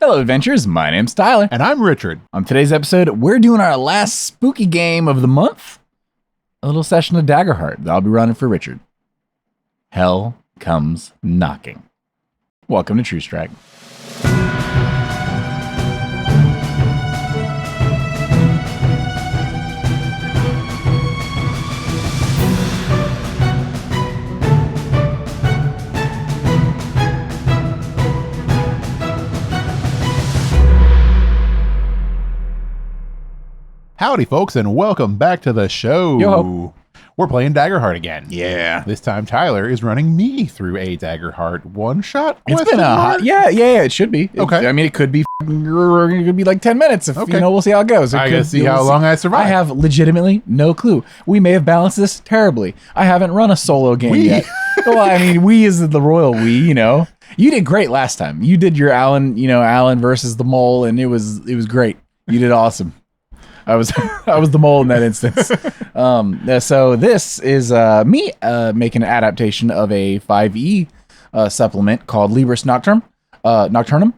Hello, adventurers. My name's Tyler. And I'm Richard. On today's episode, we're doing our last spooky game of the month. A little session of Daggerheart that I'll be running for Richard. Hell Comes Knocking. Welcome to True Strike. Howdy, folks, and welcome back to the show. Yo. We're playing Daggerheart again. Yeah. This time, Tyler is running me through a Daggerheart one-shot. It's been a hot... Yeah, it should be. Okay. I mean, it could be like 10 minutes if, Okay. we'll see how it goes. I gotta see how long I survive. I have legitimately no clue. We may have balanced this terribly. I haven't run a solo game yet. Well, I mean, we is the royal we, You did great last time. You did your Alan versus the mole, and it was great. You did awesome. I was the mole in that instance. So this is me making an adaptation of a 5e supplement called Librus Nocturnum,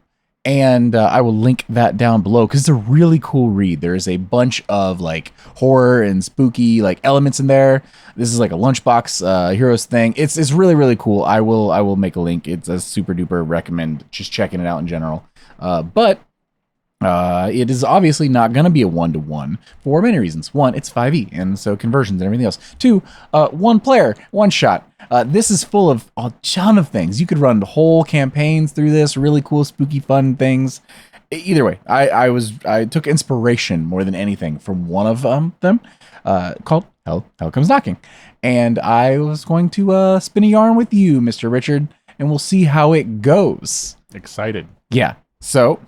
and I will link that down below because it's a really cool read. There's a bunch of like horror and spooky like elements in there. This is like a lunchbox heroes thing. It's really, really cool. I will make a link. It's a super duper recommend just checking it out in general. But it is obviously not going to be a 1-to-1 for many reasons. One, it's 5e, and so conversions and everything else. Two, one player, one shot. This is full of a ton of things. You could run whole campaigns through this, really cool, spooky, fun things. Either way, I took inspiration more than anything from one of them called Hell Comes Knocking. And I was going to spin a yarn with you, Mr. Richard, and we'll see how it goes. Excited. Yeah. So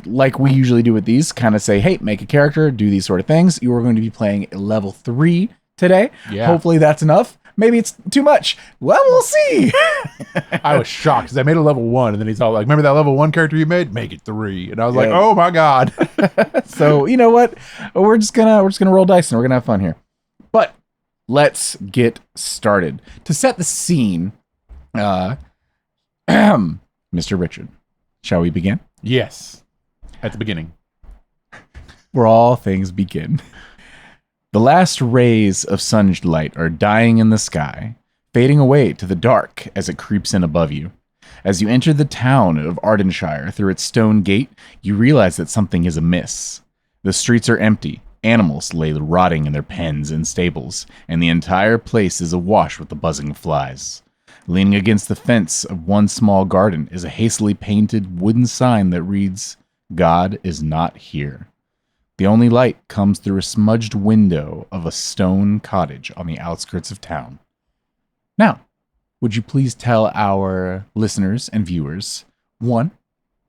like we usually do with these, kind of say, hey, make a character, do these sort of things. You are going to be playing level 3 today. Yeah. Hopefully that's enough. Maybe it's too much. Well, we'll see. I was shocked because I made a level 1, and then he's all like, remember that level 1 character you made? Make it 3. And I was like, oh my God. So you know what? We're just gonna roll dice and we're gonna have fun here. But let's get started. To set the scene, Mr. Richard, shall we begin? Yes. At the beginning. Where all things begin. The last rays of sunlight are dying in the sky, fading away to the dark as it creeps in above you. As you enter the town of Ardenshire through its stone gate, you realize that something is amiss. The streets are empty, animals lay rotting in their pens and stables, and the entire place is awash with the buzzing of flies. Leaning against the fence of one small garden is a hastily painted wooden sign that reads, God is not here. The only light comes through a smudged window of a stone cottage on the outskirts of town. Now, would you please tell our listeners and viewers, 1,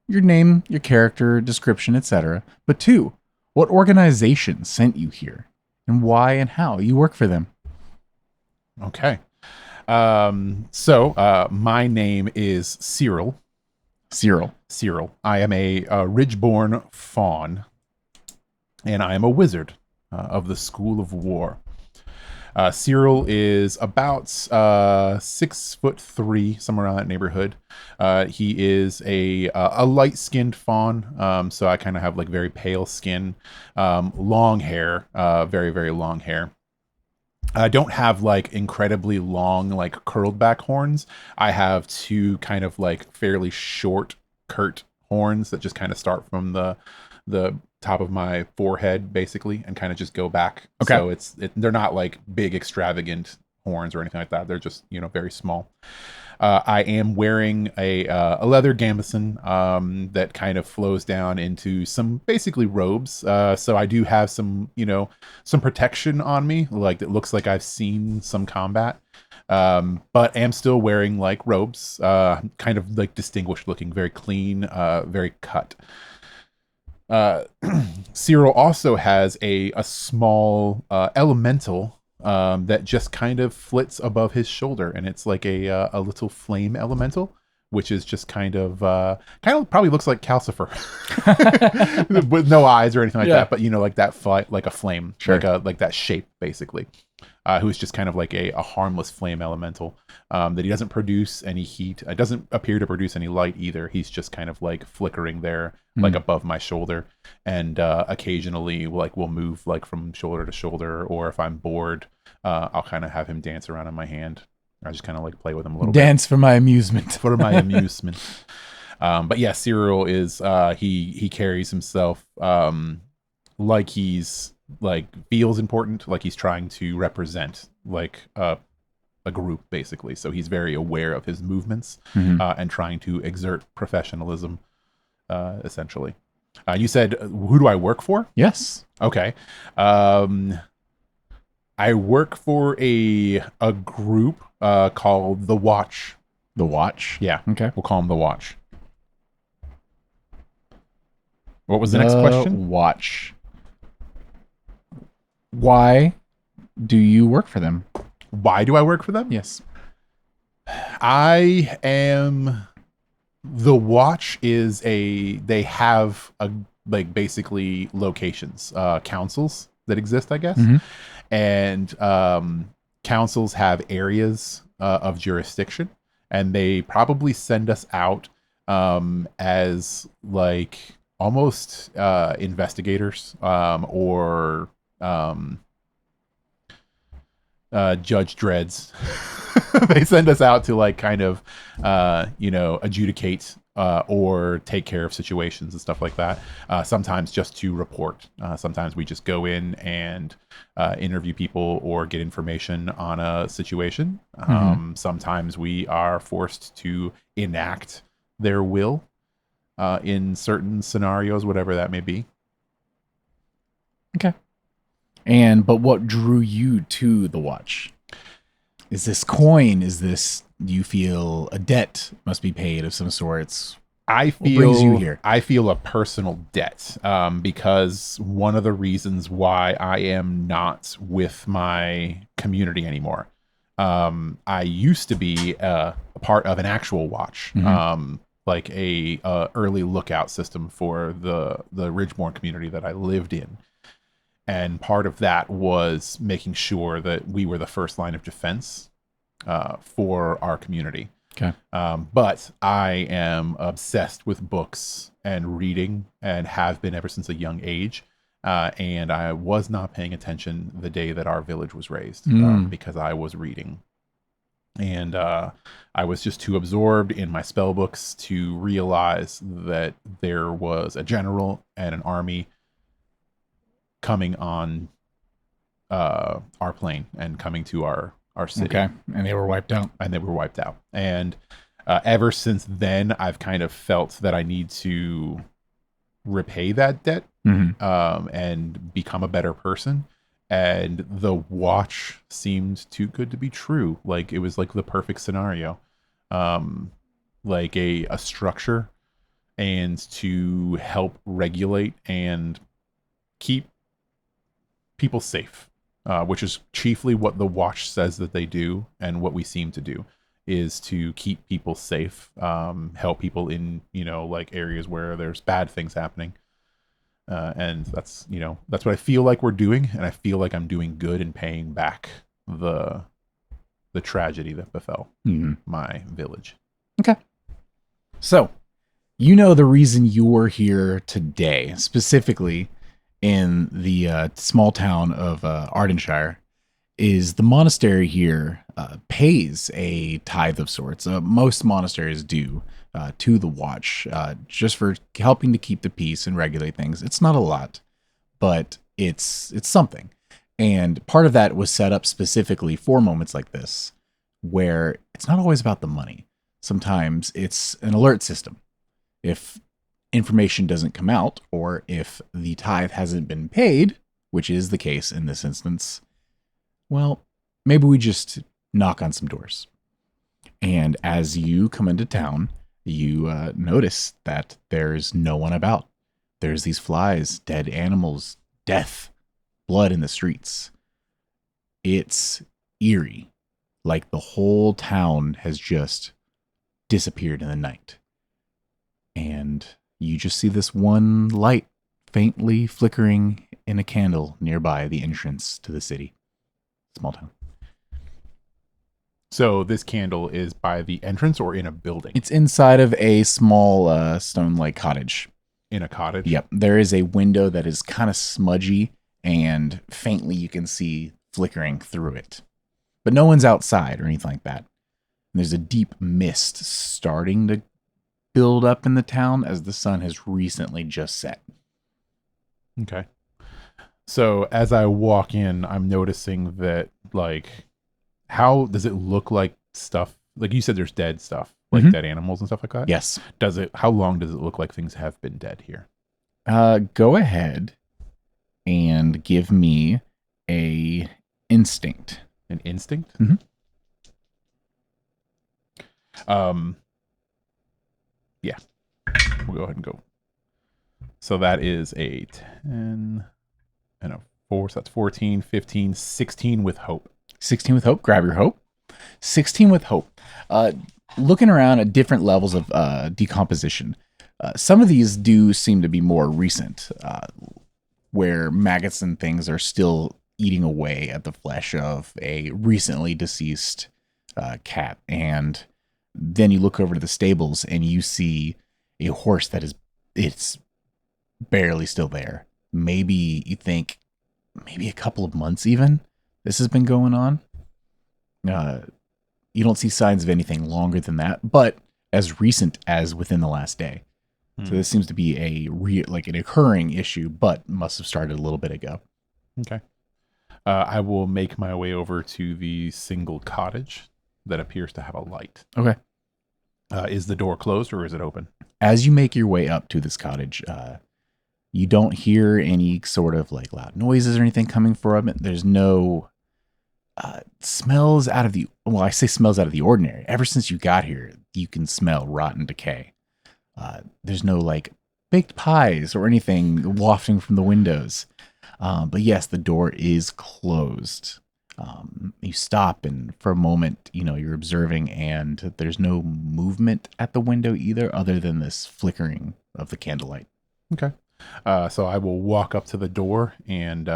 your name, your character, description, etc., but 2, what organization sent you here, and why and how you work for them? Okay. So my name is Cyril. I am a Ridgeborn faun, and I am a wizard of the School of War. Cyril is about 6'3", somewhere around that neighborhood. He is a light-skinned faun, so I kind of have like very pale skin, long hair, very, very long hair. I don't have like incredibly long, like curled back horns. I have 2 kind of like fairly short, curt horns that just kind of start from the top of my forehead, basically, and kind of just go back. Okay. So they're not like big, extravagant horns or anything like that. They're just, very small. I am wearing a leather gambeson that kind of flows down into some basically robes. So I do have some protection on me, like that looks like I've seen some combat. But am still wearing like robes, kind of like distinguished looking, very clean, very cut. Cyril also has a small elemental that just kind of flits above his shoulder, and it's like a little flame elemental which is just kind of probably looks like Calcifer with no eyes or anything like that, but like that like a flame, sure. like that shape basically. Who's just kind of like a harmless flame elemental, that he doesn't produce any heat. It doesn't appear to produce any light either. He's just kind of like flickering there, like above my shoulder, and occasionally like we'll move like from shoulder to shoulder, or if I'm bored, I'll kind of have him dance around in my hand. I just kind of like play with him a little Dance for my amusement. For my amusement. But yeah, Cyril is he carries himself like he's like feels important, like he's trying to represent like a group basically. So he's very aware of his movements and trying to exert professionalism essentially. You said, who do I work for? Yes. Okay. I work for a group called The Watch. The Watch? Yeah. Okay. We'll call him The Watch. What was the next question? Watch. Why do you work for them? Why do I work for them? Yes. I am... The Watch is they have like basically locations, councils that exist, I guess. And councils have areas of jurisdiction, and they probably send us out as like almost investigators or Judge Dreads. They send us out to like kind of adjudicate or take care of situations and stuff like that. Sometimes just to report. Sometimes we just go in and interview people or get information on a situation. Sometimes we are forced to enact their will in certain scenarios, whatever that may be. Okay. But what drew you to the Watch? Is this coin? Do you feel a debt must be paid of some sorts? What brings you here? I feel a personal debt because one of the reasons why I am not with my community anymore. I used to be a part of an actual watch, like a early lookout system for the Ridgeborn community that I lived in. And part of that was making sure that we were the first line of defense for our community. Okay. But I am obsessed with books and reading and have been ever since a young age. And I was not paying attention the day that our village was raised because I was reading. And I was just too absorbed in my spell books to realize that there was a general and an army coming on our plane and coming to our city. Okay. And they were wiped out. And ever since then, I've kind of felt that I need to repay that debt and become a better person. And the Watch seemed too good to be true. Like it was like the perfect scenario. Like a structure and to help regulate and keep people safe, which is chiefly what the Watch says that they do, and what we seem to do is to keep people safe, help people in like areas where there's bad things happening, and that's what I feel like we're doing, and I feel like I'm doing good in paying back the tragedy that befell my village. Okay, so the reason you're here today, specifically in the small town of Ardenshire, is the monastery here pays a tithe of sorts. Most monasteries do to the Watch, just for helping to keep the peace and regulate things. It's not a lot, but it's something. And part of that was set up specifically for moments like this, where it's not always about the money. Sometimes it's an alert system. If information doesn't come out, or if the tithe hasn't been paid, which is the case in this instance, well, maybe we just knock on some doors. And as you come into town, you notice that there's no one about. There's these flies, dead animals, death, blood in the streets. It's eerie. Like the whole town has just disappeared in the night. And you just see this one light faintly flickering in a candle nearby the entrance to the city. Small town. So this candle is by the entrance or in a building? It's inside of a small stone-like cottage. In a cottage? Yep. There is a window that is kind of smudgy, and faintly you can see flickering through it. But no one's outside or anything like that. And there's a deep mist starting to build up in the town as the sun has recently just set. Okay. So as I walk in, I'm noticing that, like, how does it look like stuff? Like you said, there's dead stuff, like dead animals and stuff like that? Yes. How long does it look like things have been dead here? Go ahead and give me a instinct. An instinct? Mhm. Yeah. We'll go ahead and go. So that is a 10 and a 4. So that's 14, 15, 16 with hope. 16 with hope. Grab your hope. 16 with hope. Looking around at different levels of decomposition, some of these do seem to be more recent, where maggots and things are still eating away at the flesh of a recently deceased cat. And then you look over to the stables and you see a horse it's barely still there. Maybe you think maybe a couple of months even this has been going on. You don't see signs of anything longer than that, but as recent as within the last day. So this seems to be an occurring issue, but must have started a little bit ago. Okay. I will make my way over to the single cottage that appears to have a light. Okay. Is the door closed or is it open? As you make your way up to this cottage, you don't hear any sort of like loud noises or anything coming from it. There's no smells out of the, well, I say smells out of the ordinary. Ever since you got here, you can smell rotten decay. There's no like baked pies or anything wafting from the windows. But yes, the door is closed. You stop and for a moment, you're observing and there's no movement at the window either, other than this flickering of the candlelight. Okay. So I will walk up to the door and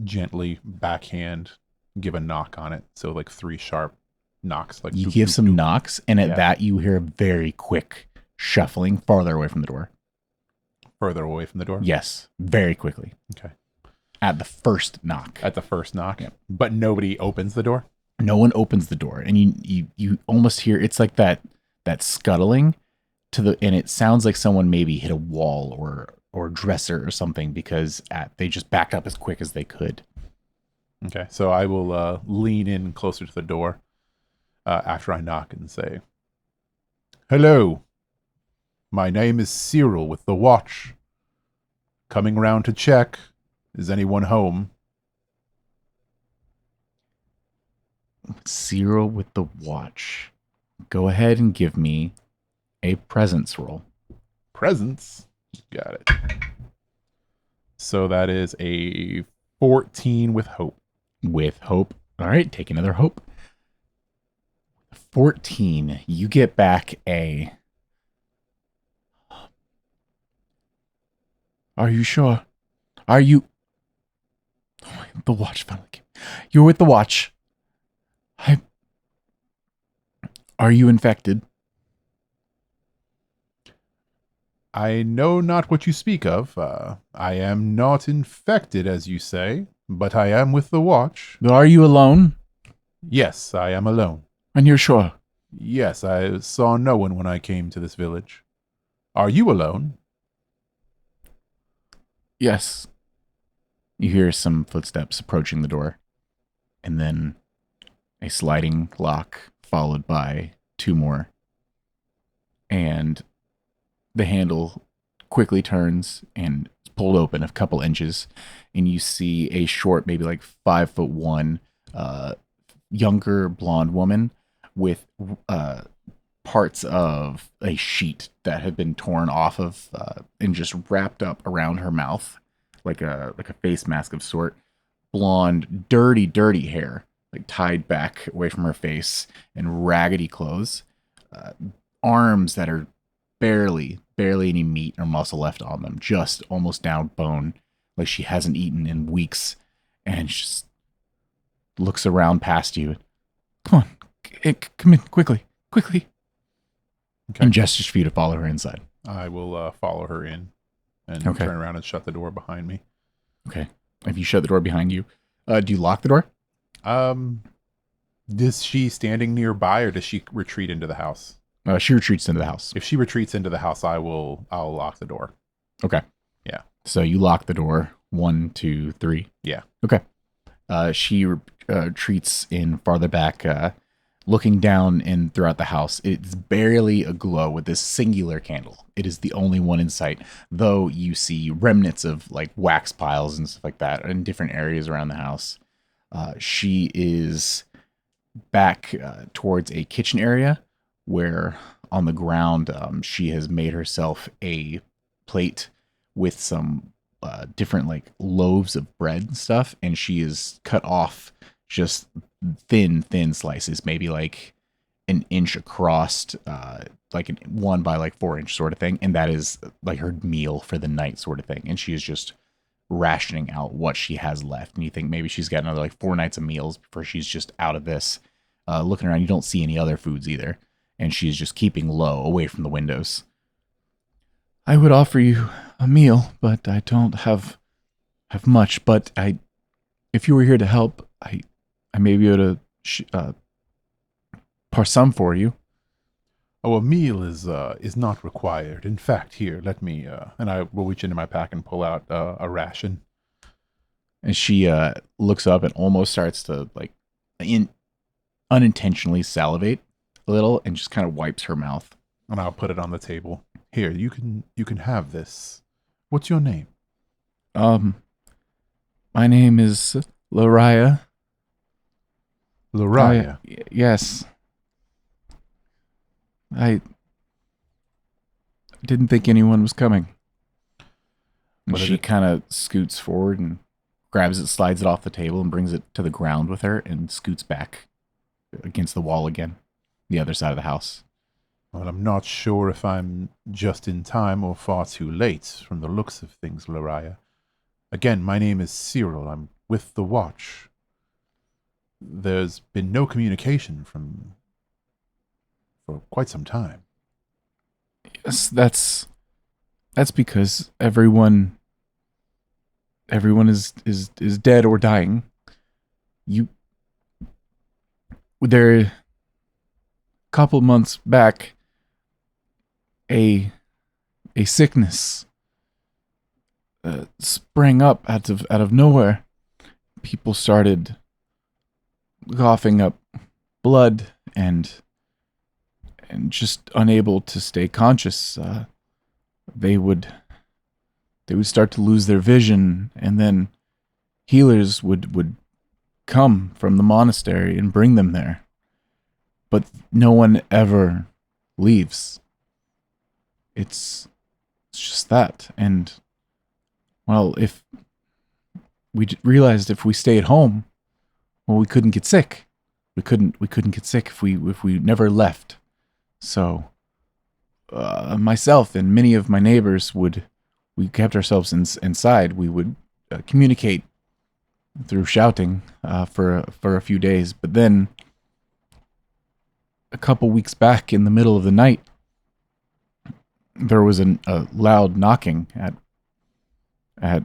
gently backhand give a knock on it. So like 3 sharp knocks. Like you give some doop. knocks, and at that you hear a very quick shuffling farther away from the door. Further away from the door? Yes, very quickly. Okay. At the first knock. At the first knock? Yep. But nobody opens the door? No one opens the door, and you almost hear, it's like that scuttling and it sounds like someone maybe hit a wall or dresser or something, because they just backed up as quick as they could. Okay, so I will lean in closer to the door after I knock and say, "Hello, my name is Cyril with the Watch. Coming round to check. Is anyone home?" Cyril with the Watch. Go ahead and give me a presence roll. Presence? Got it. So that is a 14 with hope. With hope. All right, take another hope. 14. You get back a... Are you sure? Are you... Oh, the Watch finally came. You're with the Watch. Are you infected? I know not what you speak of. I am not infected, as you say, but I am with the Watch. Are you alone? Yes, I am alone. And you're sure? Yes, I saw no one when I came to this village. Are you alone? Yes. You hear some footsteps approaching the door, and then a sliding lock followed by 2 more. And the handle quickly turns and is pulled open a couple inches, and you see a short, maybe like 5'1", younger blonde woman with parts of a sheet that have been torn off of and just wrapped up around her mouth, like a face mask of sort. Blonde, dirty hair, like tied back away from her face, and raggedy clothes. arms that are barely any meat or muscle left on them, just almost down bone, like she hasn't eaten in weeks, and she just looks around past you. Come on, come in quickly. Okay. And gestures for you to follow her inside. I will follow her in and turn around and shut the door behind me. Okay. If you shut the door behind you, do you lock the door? Is she standing nearby, or does she retreat into the house? She retreats into the house. If she retreats into the house, I'll lock the door. Okay. Yeah. So you lock the door. 1, 2, 3. Yeah. Okay. She retreats in farther back, looking down and throughout the house. It's barely aglow with this singular candle. It is the only one in sight, though you see remnants of like wax piles and stuff like that in different areas around the house. She is back towards a kitchen area where on the ground she has made herself a plate with some different like loaves of bread and stuff, and she is cut off just thin slices, maybe like an inch across, like 1 by like 4 inch sort of thing, and that is like her meal for the night sort of thing. And she is just rationing out what she has left, and you think maybe she's got another like 4 nights of meals before she's just out of this. Looking around, you don't see any other foods either, and she's just keeping low away from the windows. I would offer you a meal, but I don't have much. But if you were here to help, I may be able to pour some for you. Oh, a meal is not required. In fact, here, let me, and I will reach into my pack and pull out a ration. And she looks up and almost starts to like unintentionally salivate a little, and just kind of wipes her mouth. And I'll put it on the table. Here, you can have this. What's your name? My name is Lariah. Lariah? Yes. I didn't think anyone was coming. And she kind of scoots forward and grabs it, slides it off the table, and brings it to the ground with her, and scoots back against the wall again, the other side of the house. Well, I'm not sure if I'm just in time or far too late from the looks of things, Lariah. Again, my name is Cyril. I'm with the Watch. There's been no communication for quite some time. Yes, that's because everyone is dead or dying. There a couple months back, a sickness sprang up out of nowhere. People started coughing up blood and just unable to stay conscious. They would start to lose their vision, and then healers would come from the monastery and bring them there. But no one ever leaves. It's just that. And, well, if we realized if we stayed home, well, we couldn't get sick. We couldn't get sick if we never left. So, myself and many of my neighbors we kept ourselves inside. We would communicate through shouting for a few days. But then, a couple weeks back in the middle of the night, there was a loud knocking at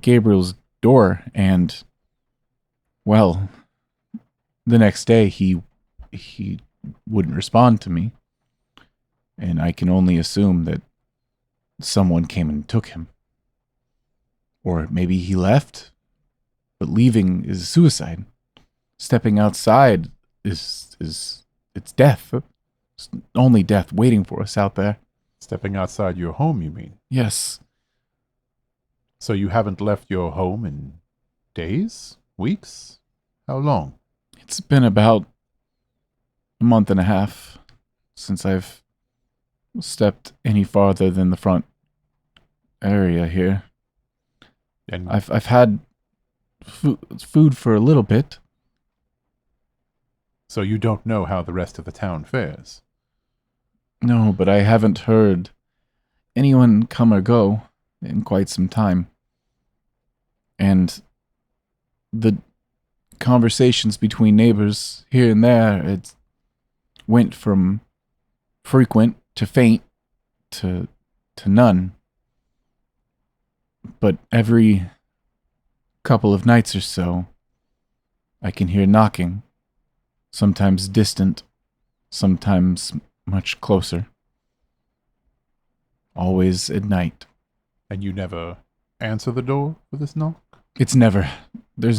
Gabriel's door, and, well, the next day he wouldn't respond to me, and I can only assume that someone came and took him. Or maybe he left, but leaving is suicide. Stepping outside is it's death. It's only death waiting for us out there. Stepping outside your home, you mean? Yes. So you haven't left your home in days? Weeks? How long? It's been about a month and a half since I've stepped any farther than the front area here. And I've had food for a little bit. So you don't know how the rest of the town fares? No, but I haven't heard anyone come or go in quite some time. And the conversations between neighbors here and there, it went from frequent to faint to none. But every couple of nights or so, I can hear knocking, sometimes distant, sometimes much closer. Always at night. And you never answer the door for this knock? There's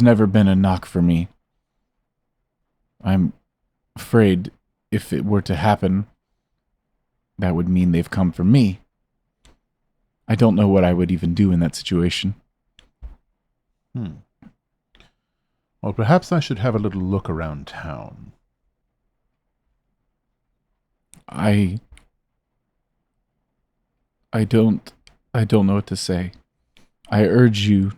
never been a knock for me. I'm afraid if it were to happen, that would mean they've come for me. I don't know what I would even do in that situation. Well, perhaps I should have a little look around town. I don't know what to say. I urge you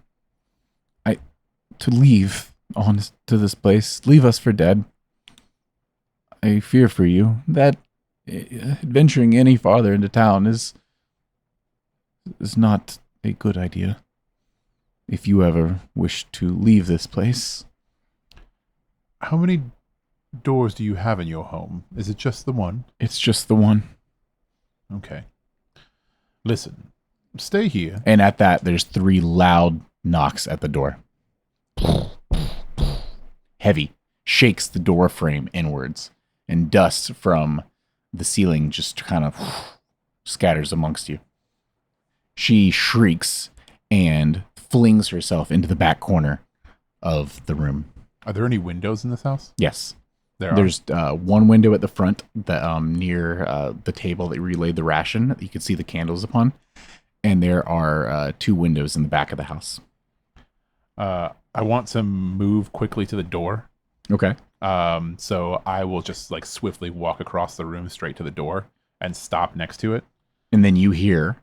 to leave on to this place. Leave us for dead. I fear for you that adventuring any farther into town is not a good idea. If you ever wish to leave this place. How many doors do you have in your home? Is it just the one? It's just the one. Okay. Listen, stay here. And at that, there's 3 loud knocks at the door. Heavy. Shakes the door frame inwards. And dust from the ceiling just kind of scatters amongst you. She shrieks and flings herself into the back corner of the room. Are there any windows in this house? Yes. There's one window at the front that near the table that you laid the ration that you can see the candles upon. And there are 2 windows in the back of the house. I want to move quickly to the door. Okay. So I will just like swiftly walk across the room straight to the door and stop next to it. And then you hear...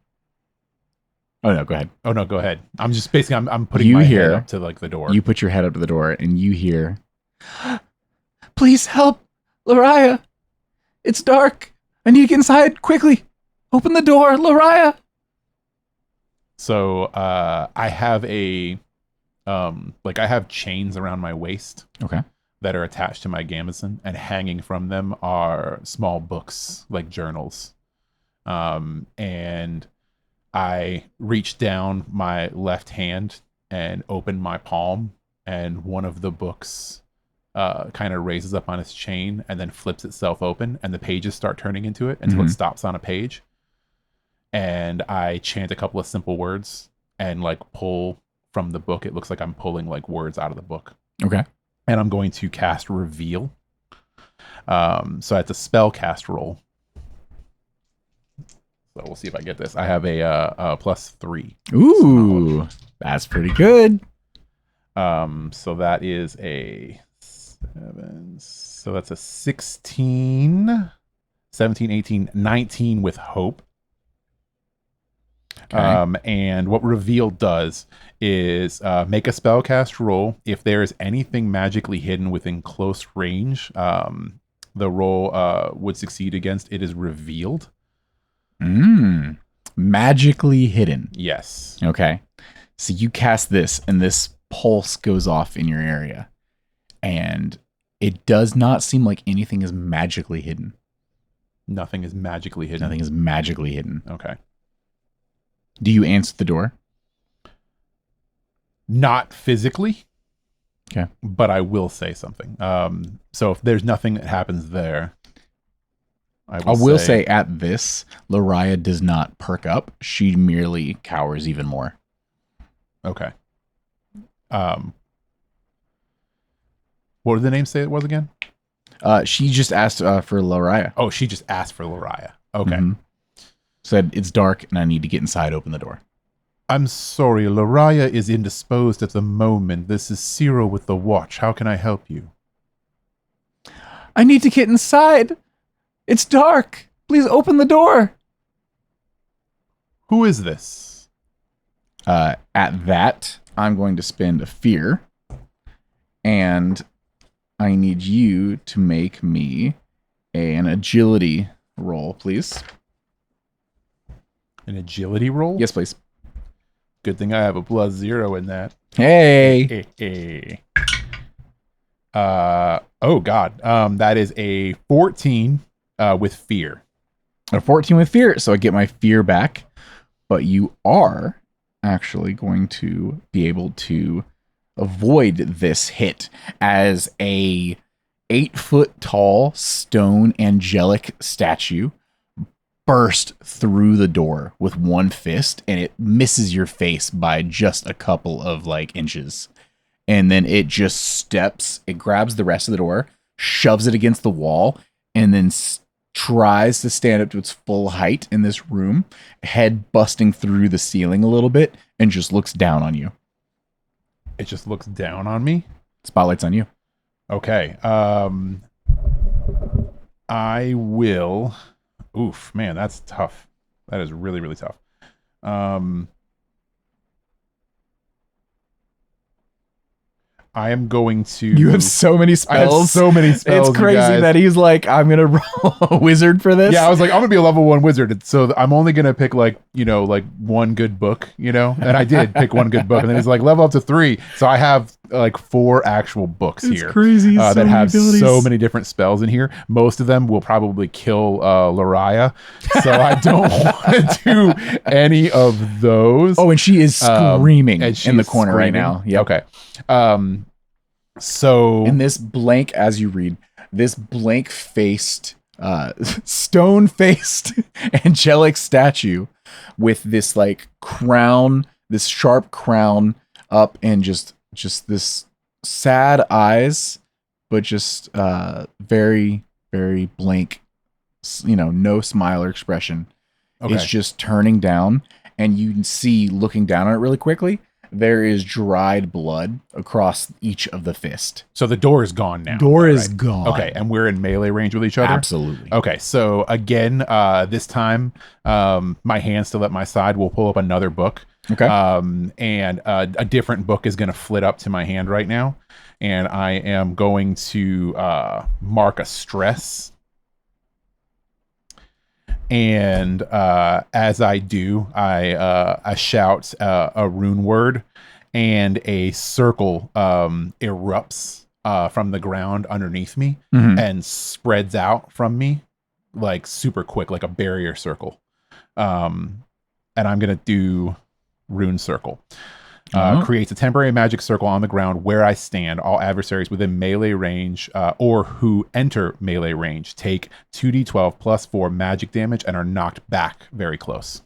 Oh, no, go ahead. Oh, no, go ahead. I'm just basically, I'm putting my head up to like the door. You put your head up to the door and you hear... Please help, Lariah. It's dark. I need to get inside quickly. Open the door, Lariah. So I have I have chains around my waist. Okay. That are attached to my gambeson, and hanging from them are small books, like journals. And I reach down my left hand and open my palm, and one of the books kind of raises up on its chain and then flips itself open, and the pages start turning into it until it stops on a page. And I chant a couple of simple words and like pull from the book. It looks like I'm pulling like words out of the book. Okay. And I'm going to cast Reveal. So it's a spell cast roll. So we'll see if I get this. I have a +3. Ooh, that's pretty good. So that is a 7. So that's a 16, 17, 18, 19 with hope. Okay. And what Reveal does is make a spellcast roll. If there is anything magically hidden within close range, the roll would succeed against. It is revealed. Magically hidden. Yes. Okay. So you cast this, and this pulse goes off in your area. And it does not seem like anything is magically hidden. Nothing is magically hidden. Nothing is magically hidden. Okay. Do you answer the door? Not physically. Okay. But I will say something. So if there's nothing that happens there, I will say at this, Lariah does not perk up. She merely cowers even more. Okay. What did the name say it was again? She just asked for Lariah. Oh, she just asked for Lariah. Okay. Mm-hmm. Said, it's dark and I need to get inside, open the door. I'm sorry, Lariah is indisposed at the moment. This is Cyril with the watch. How can I help you? I need to get inside. It's dark. Please open the door. Who is this? At that, I'm going to spend a fear. And I need you to make me an agility roll, please. An agility roll? Yes, please. Good thing I have a +0 in that. Hey. Oh God. That is a 14 with fear. A 14 with fear, so I get my fear back. But you are actually going to be able to avoid this hit as a 8-foot tall stone angelic statue burst through the door with one fist, and it misses your face by just a couple of inches. And then it just steps, it grabs the rest of the door, shoves it against the wall, and then tries to stand up to its full height in this room, head busting through the ceiling a little bit, and just looks down on you. It just looks down on me? Spotlight's on you. Okay. I will... Oof, man, that's tough. That is really, really tough. I am going to... You have so many spells. I have so many spells. It's crazy that he's like, I'm going to roll a wizard for this. Yeah, I was like, I'm going to be a level 1 wizard. So I'm only going to pick one good book, And I did pick one good book. And then he's like, level up to 3. So I have 4 actual books here. It's crazy. That have so many different spells in here. Most of them will probably kill Lariah. So I don't want to do any of those. Oh, and she is screaming in the corner screaming. right now. Yep. Okay. So in this blank, as you read, this blank-faced, stone-faced angelic statue with this crown, this sharp crown up, and just this sad eyes, but just very, very blank, no smile or expression. okay. It's just turning down, and you can see, looking down on it really quickly, there is dried blood across each of the fist. So the door is gone now. Door is gone. Okay, and we're in melee range with each other? Absolutely. Okay, so again, this time, my hand's still at my side. We'll pull up another book. Okay. And a different book is going to flit up to my hand right now. And I am going to mark a stress. And as I do, I shout a rune word, and a circle erupts from the ground underneath me and spreads out from me super quick, like a barrier circle. And I'm going to do rune circle. Creates a temporary magic circle on the ground where I stand. All adversaries within melee range or who enter melee range take 2d12 plus 4 magic damage and are knocked back very close.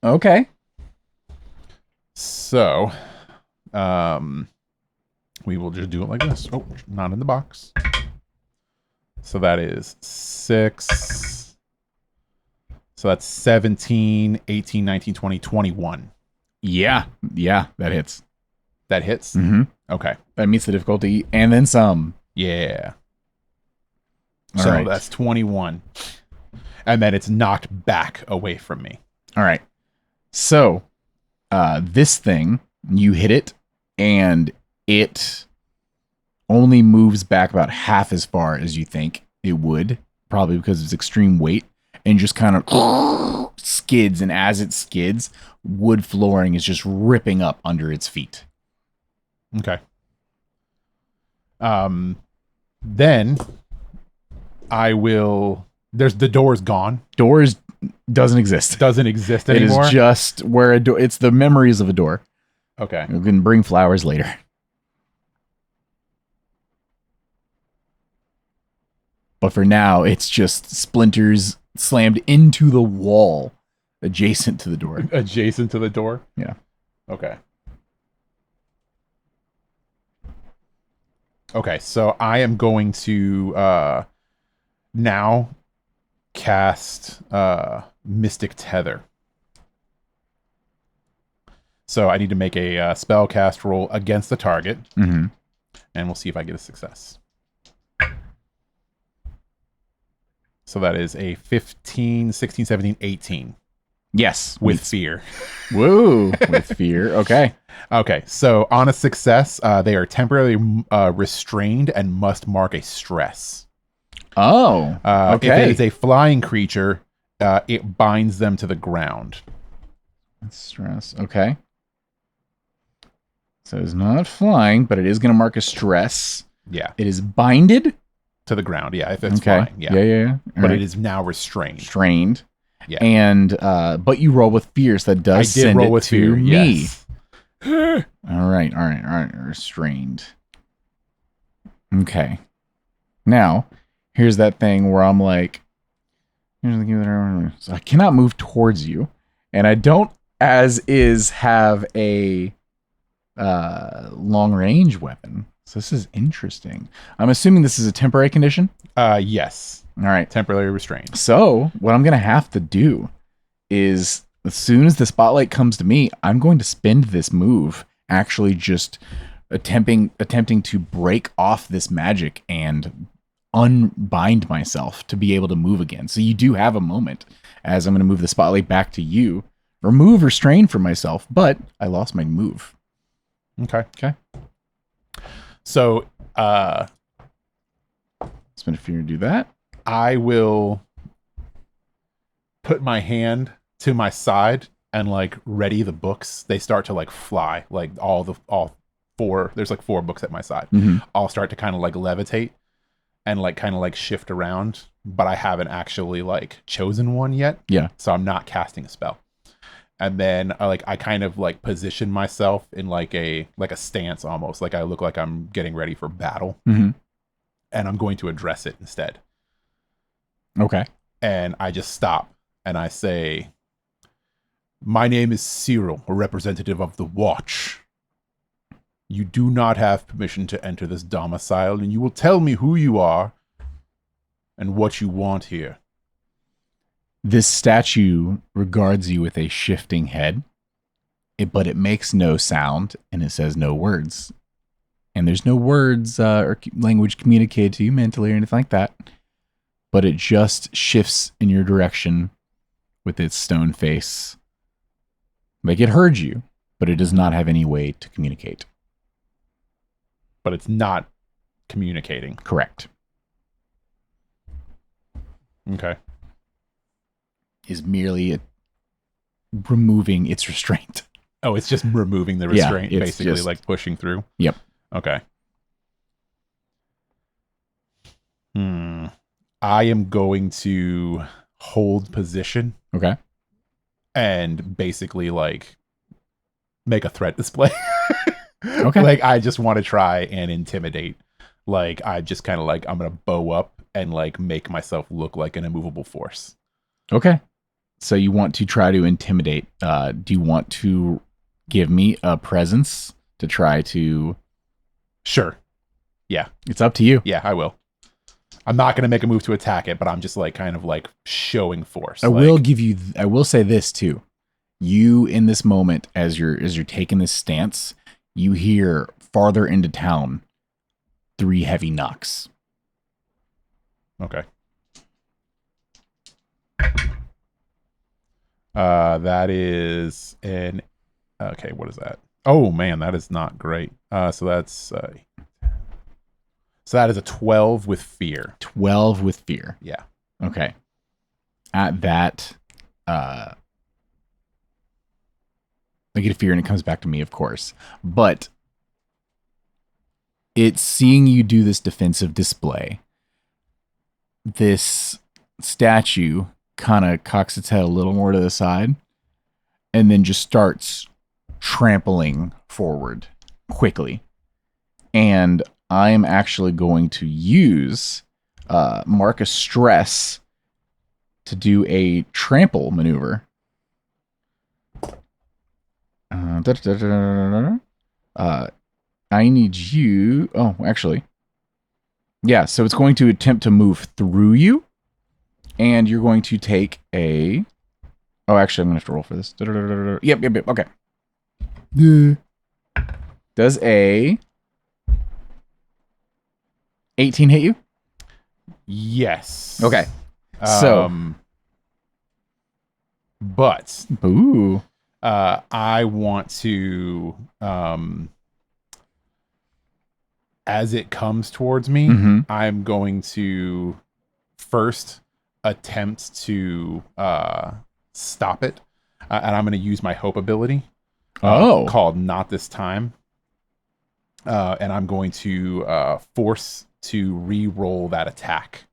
Okay. So, we will just do it like this. Oh, not in the box. So that is 6. So that's 17, 18, 19, 20, 21. Yeah, that hits. That hits? Mm-hmm. Okay. That meets the difficulty, and then some. Yeah. All so right. that's 21. And then it's knocked back away from me. All right. So, this thing, you hit it, and it only moves back about half as far as you think it would, probably because of its extreme weight, and just kind of skids, and as it skids, wood flooring is just ripping up under its feet. Okay. Then I will... the door's gone. Doors doesn't exist. Doesn't exist anymore? It is just where a door... It's the memories of a door. Okay. You can bring flowers later. But for now, it's just splinters slammed into the wall adjacent to the door. Adjacent to the door? Yeah. Okay. Okay, so I am going to now cast Mystic Tether. So I need to make a spell cast roll against the target. Mm-hmm. And we'll see if I get a success. So that is a 15, 16, 17, 18. Yes. With fear. Woo. With fear. Okay. Okay. So on a success, they are temporarily restrained and must mark a stress. Oh, okay. If it is a flying creature, it binds them to the ground. That's stress. Okay. So it's not flying, but it is going to mark a stress. Yeah. It is binded To the ground. Yeah. If it's flying. Yeah. Yeah. But it is now restrained. Restrained. Yeah. And but you roll with fear, so that does I did send roll it with to fear. me. Yes. All right. Restrained. Okay. Now, here's that thing where I'm like, so I cannot move towards you, and I don't, as is, have a long range weapon. So this is interesting. I'm assuming this is a temporary condition. Yes. All right. Temporarily restrained. So what I'm gonna have to do is, as soon as the spotlight comes to me, I'm going to spend this move actually just attempting to break off this magic and unbind myself to be able to move again. So you do have a moment, as I'm going to move the spotlight back to you, remove restrain from myself, but I lost my move. Okay. So spend a fear to do that. I will put my hand to my side and like ready the books. They start to like fly, like all four. There's like 4 books at my side. Mm-hmm. I'll start to kind of like levitate and like kind of like shift around, but I haven't actually like chosen one yet. Yeah. So I'm not casting a spell. And then I kind of like position myself in like a stance, almost like I look like I'm getting ready for battle. Mm-hmm. And I'm going to address it instead. Okay. And I just stop and I say, "My name is Cyril, a representative of the Watch. You do not have permission to enter this domicile, and you will tell me who you are and what you want here." This statue regards you with a shifting head, but it makes no sound, and it says no words. And there's no words or language communicated to you mentally or anything like that. But it just shifts in your direction with its stone face. Like it heard you, but it does not have any way to communicate. But it's not communicating. Correct. Okay. Is merely removing its restraint. Oh, it's just removing the restraint, it's basically, just, like pushing through? Yep. Okay. I am going to hold position. Okay. And basically, like, make a threat display. Okay. Like, I just want to try and intimidate. Like, I just kind of like, I'm going to bow up and, like, make myself look like an immovable force. Okay. So you want to try to intimidate. Do you want to give me a presence to try to... Sure. Yeah. It's up to you. Yeah, I will. I'm not going to make a move to attack it, but I'm just like kind of like showing force. I will say this too. You, in this moment, as you're taking this stance, you hear farther into town 3 heavy knocks. Okay. That is an... Okay, what is that? Oh, man, that is not great. So that's... So that is a 12 with fear. 12 with fear. Yeah. Okay. At that, I get a fear and it comes back to me, of course. But it's seeing you do this defensive display. This statue kind of cocks its head a little more to the side and then just starts trampling forward quickly. And I'm actually going to use mark a stress to do a trample maneuver. I need you... Oh, actually. Yeah, so it's going to attempt to move through you. And you're going to take a... Oh, actually, I'm going to have to roll for this. Yep. Okay. Does a 18 hit you? Yes. Okay. So... But... Ooh. I want to... as it comes towards me, I'm going to first attempt to stop it, and I'm going to use my hope ability. Called Not This Time. And I'm going to force to re-roll that attack.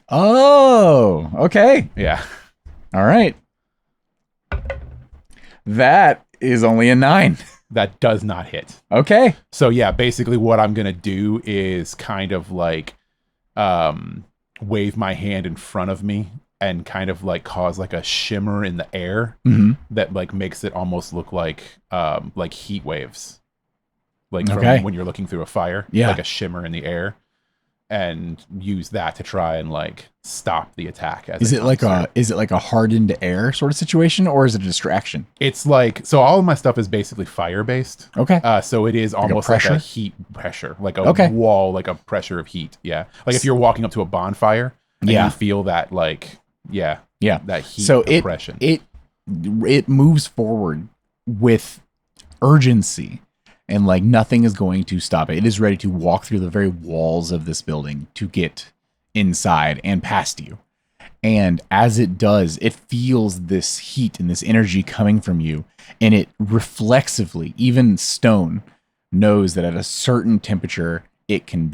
Oh, okay. Yeah. All right. That is only a 9. That does not hit. Okay. So yeah, basically what I'm going to do is kind of like wave my hand in front of me and kind of like cause like a shimmer in the air that like makes it almost look like heat waves. Like from when you're looking through a fire, like a shimmer in the air, and use that to try and like stop the attack. Is it like a hardened air sort of situation, or is it a distraction? It's like, so all of my stuff is basically fire based. Okay. So it is almost like a heat pressure, like a wall, like a pressure of heat. Yeah. Like if you're walking up to a bonfire and you feel that like, that heat so oppression. It moves forward with urgency. And like nothing is going to stop it. It is ready to walk through the very walls of this building to get inside and past you. And as it does, it feels this heat and this energy coming from you. And it reflexively, even stone, knows that at a certain temperature, it can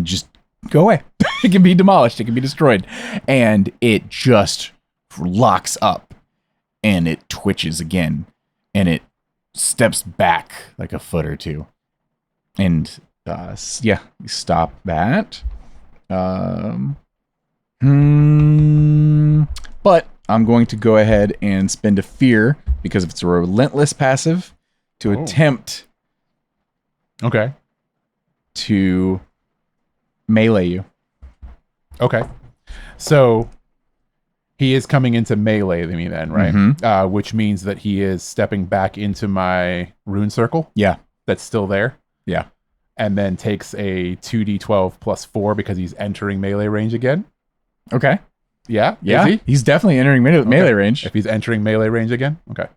just go away. It can be demolished. It can be destroyed. And it just locks up and it twitches again. And it steps back like a foot or two, and stop that. But I'm going to go ahead and spend a fear because it's a relentless passive to attempt to melee you. Okay, so he is coming into melee me then, right? Which means that he is stepping back into my rune circle. Yeah. That's still there. Yeah. And then takes a 2d12 plus 4 because he's entering melee range again. Okay. Yeah? Yeah. He's definitely entering melee range. If he's entering melee range again? Okay.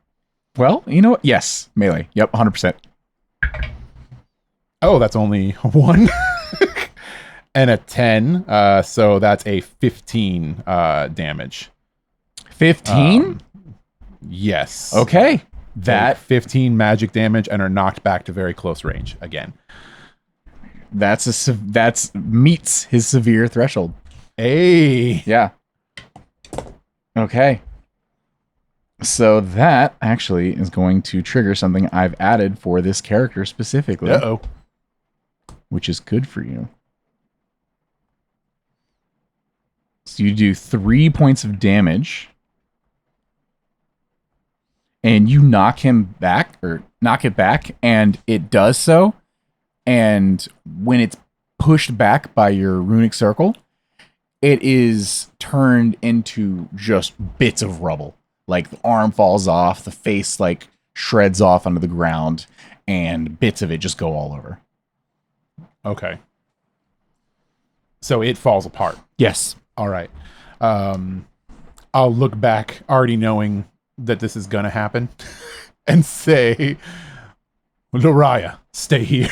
Well, you know what? Yes. Melee. Yep. 100%. Oh, that's only 1. And a 10. So that's a 15 damage. 15? Yes. Okay. That 15 magic damage and are knocked back to very close range again. That's meets his severe threshold. Hey. Yeah. Okay. So that actually is going to trigger something I've added for this character specifically. Uh-oh. Which is good for you. So you do 3 points of damage. And you knock it back, and it does so. And when it's pushed back by your runic circle, it is turned into just bits of rubble. Like the arm falls off, the face like shreds off onto the ground, and bits of it just go all over. Okay. So it falls apart. Yes. All right. I'll look back already knowing that this is gonna happen and say, Loraya, stay here.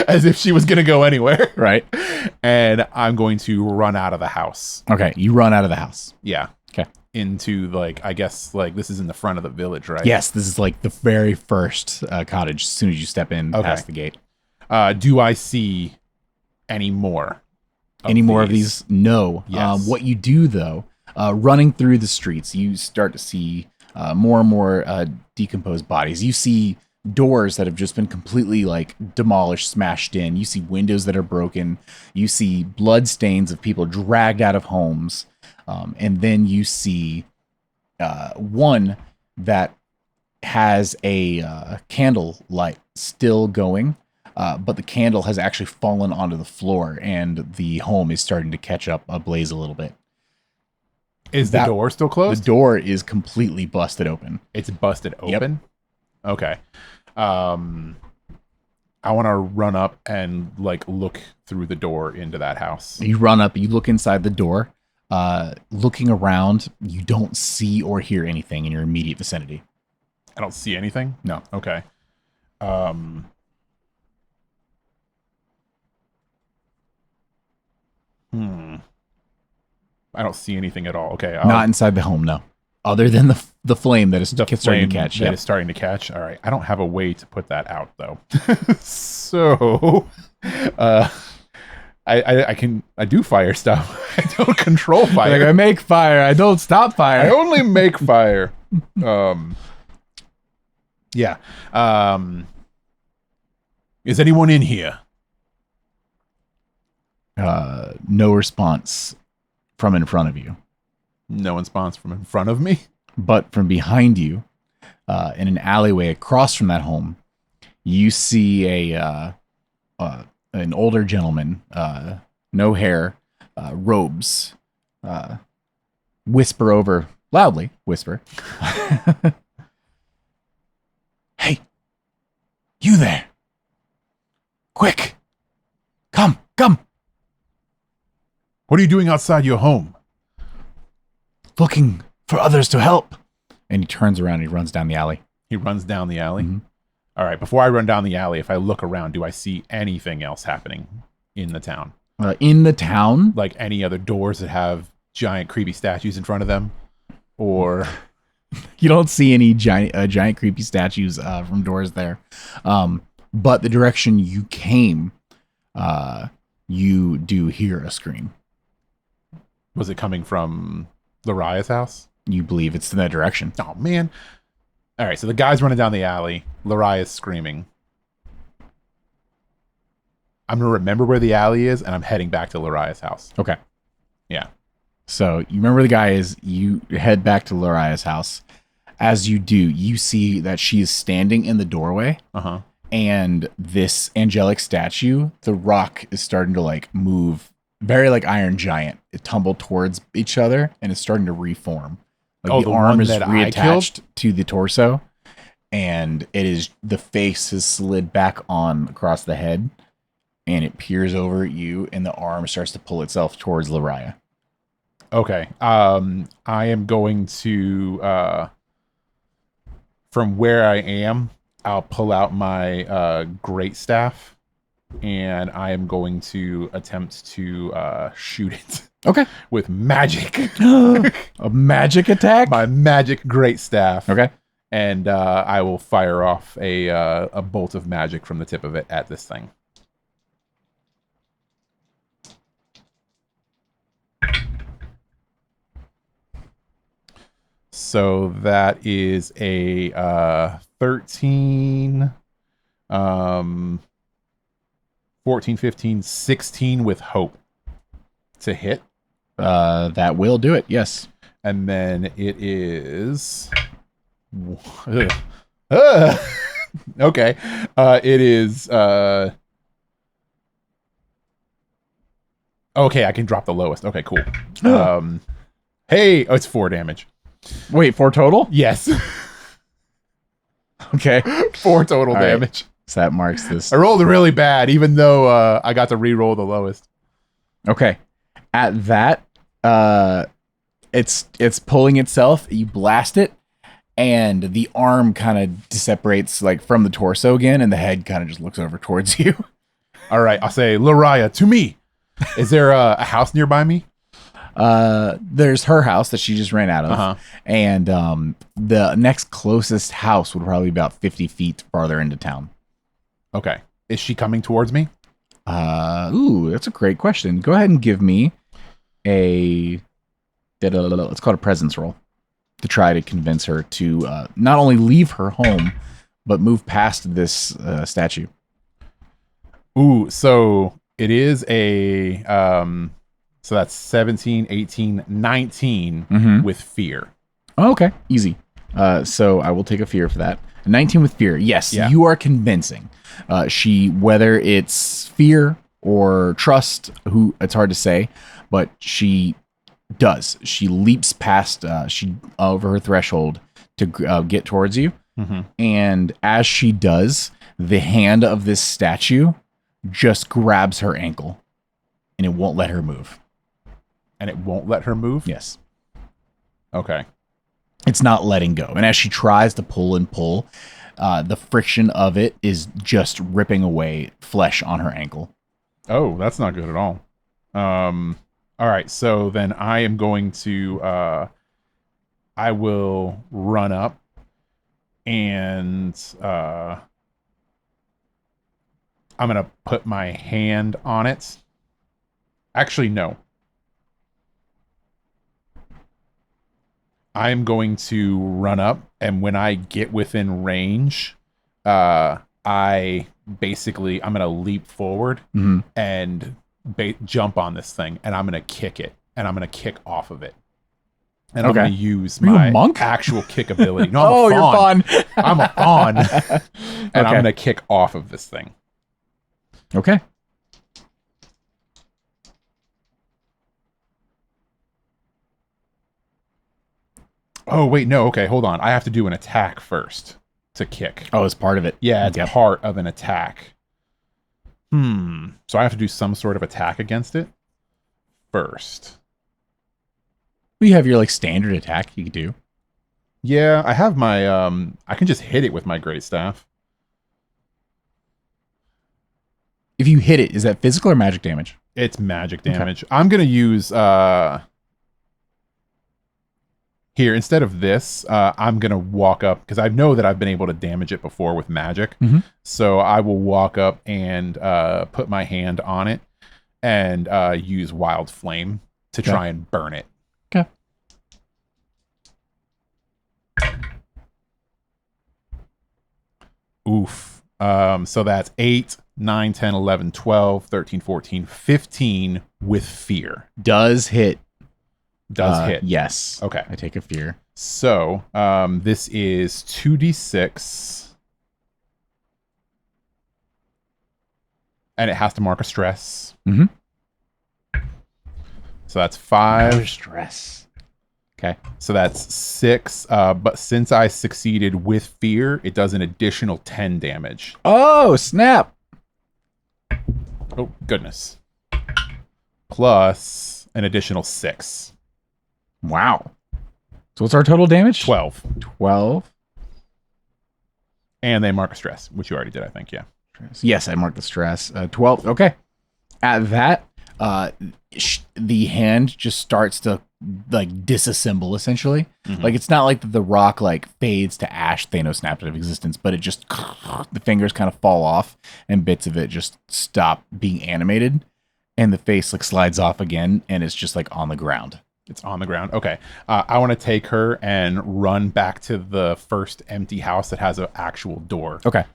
As if she was gonna go anywhere. Right. And I'm going to run out of the house. Okay, you run out of the house. Yeah. Okay. Into like, I guess like this is in the front of the village, right? Yes, this is like the very first cottage as soon as you step in past the gate. Do I see any more? More of these? No. Yes. What you do though, running through the streets, you start to see more and more decomposed bodies. You see doors that have just been completely like demolished, smashed in. You see windows that are broken. You see blood stains of people dragged out of homes. And then you see one that has a candle light still going. But the candle has actually fallen onto the floor and the home is starting to catch up ablaze a little bit. Is the door still closed? The door is completely busted open. It's busted open? Yep. Okay. I want to run up and like look through the door into that house. You run up, you look inside the door, looking around, you don't see or hear anything in your immediate vicinity. I don't see anything? No. Okay. I don't see anything at all. Okay. Not inside the home, no. Other than the flame that is starting to catch. That is starting to catch. All right. I don't have a way to put that out though. So, I do fire stuff. I don't control fire. Like I make fire. I don't stop fire. I only make fire. Yeah. Is anyone in here? No response from in front of you. No response from in front of me. But from behind you, in an alleyway across from that home, you see an older gentleman, no hair, robes, loudly whisper. Hey, you there. Quick, come. What are you doing outside your home? Looking for others to help. And he turns around and he runs down the alley. He runs down the alley? Mm-hmm. All right, before I run down the alley, if I look around, do I see anything else happening in the town? In the town? Like any other doors that have giant creepy statues in front of them? Or... You don't see any giant creepy statues from doors there. But the direction you came, you do hear a scream. Was it coming from Laria's house? You believe it's in that direction. Oh, man. All right, so the guy's running down the alley. Laria's screaming. I'm going to remember where the alley is, and I'm heading back to Laria's house. Okay. Yeah. So you remember where the guy is. You head back to Laria's house. As you do, you see that she is standing in the doorway. Uh-huh. And this angelic statue, the rock is starting to like move very like Iron Giant. It tumbled towards each other and it's starting to reform. Like the arm is reattached to the torso, and the face has slid back on across the head, and it peers over at you, and the arm starts to pull itself towards Laria. Okay. I am going to from where I am, I'll pull out my great staff, and I am going to attempt to shoot it. Okay. With magic. A magic attack? My magic great staff. Okay. And I will fire off a bolt of magic from the tip of it at this thing. So that is a 13, 14, 15, 16 with hope to hit. That will do it, yes. And then it is... okay. It is... okay, I can drop the lowest. Okay, cool. Hey! Oh, it's 4 damage. Wait, 4 total? Yes. Okay. 4 total All damage. Right. So that marks this. I rolled really bad, even though I got to re-roll the lowest. Okay. At that, it's pulling itself. You blast it, and the arm kind of separates like from the torso again, and the head kind of just looks over towards you. All right, I'll say, Laria, to me. Is there a house nearby me? There's her house that she just ran out of, and the next closest house would probably be about 50 feet farther into town. Okay. Is she coming towards me? Ooh, that's a great question. Go ahead and give me let's call it a presence roll to try to convince her to not only leave her home, but move past this statue. Ooh, so it is a, so that's 17, 18, 19 with fear. Oh, okay, easy. So I will take a fear for that. 19 with fear. Yes, yeah. You are convincing. Whether it's fear or trust, it's hard to say, but she does. She leaps past, over her threshold to get towards you. And as she does, the hand of this statue just grabs her ankle, and it won't let her move. And it won't let her move? Yes. Okay. It's not letting go. And as she tries to pull and pull, the friction of it is just ripping away flesh on her ankle. Oh, that's not good at all. All right, so then I am going to I will run up and I'm gonna put my hand on it. Actually, no. I'm going to run up, and when I get within range, I'm gonna leap forward and jump on this thing, and I'm gonna kick it, and I'm gonna kick off of it. And I'm going to use my actual kick ability. No, I'm a fawn. You're fawn. I'm a fawn. And I'm going to kick off of this thing. Okay. Oh, wait, no. Okay, hold on. I have to do an attack first to kick. Oh, it's part of it. Yeah, it's part of an attack. So I have to do some sort of attack against it first. You have your like standard attack you can do. Yeah, I have my I can just hit it with my great staff. If you hit it, is that physical or magic damage? It's magic damage. Okay. I'm gonna use here instead of this. I'm gonna walk up because I know that I've been able to damage it before with magic. So I will walk up and put my hand on it and use Wild Flame to try and burn it. Okay. Oof. So that's 8, 9, 10, 11, 12, 13, 14, 15 with fear. Does hit. Does hit. Yes. Okay. I take a fear. So this is 2d6. And it has to mark a stress. So that's 5. Stress. Okay. So that's 6. But since I succeeded with fear, it does an additional 10 damage. Oh, snap. Oh, goodness. Plus an additional 6. Wow. So what's our total damage? 12. 12. And they mark a stress, which you already did, I think, yeah. Yes, I marked the stress. 12. Okay. At that, the hand just starts to like disassemble essentially. Like it's not like the rock like fades to ash, Thanos snapped out of existence, but it just the fingers kind of fall off and bits of it just stop being animated and the face like slides off again and it's just like on the ground. It's on the ground. Okay. I want to take her and run back to the first empty house that has an actual door. Okay.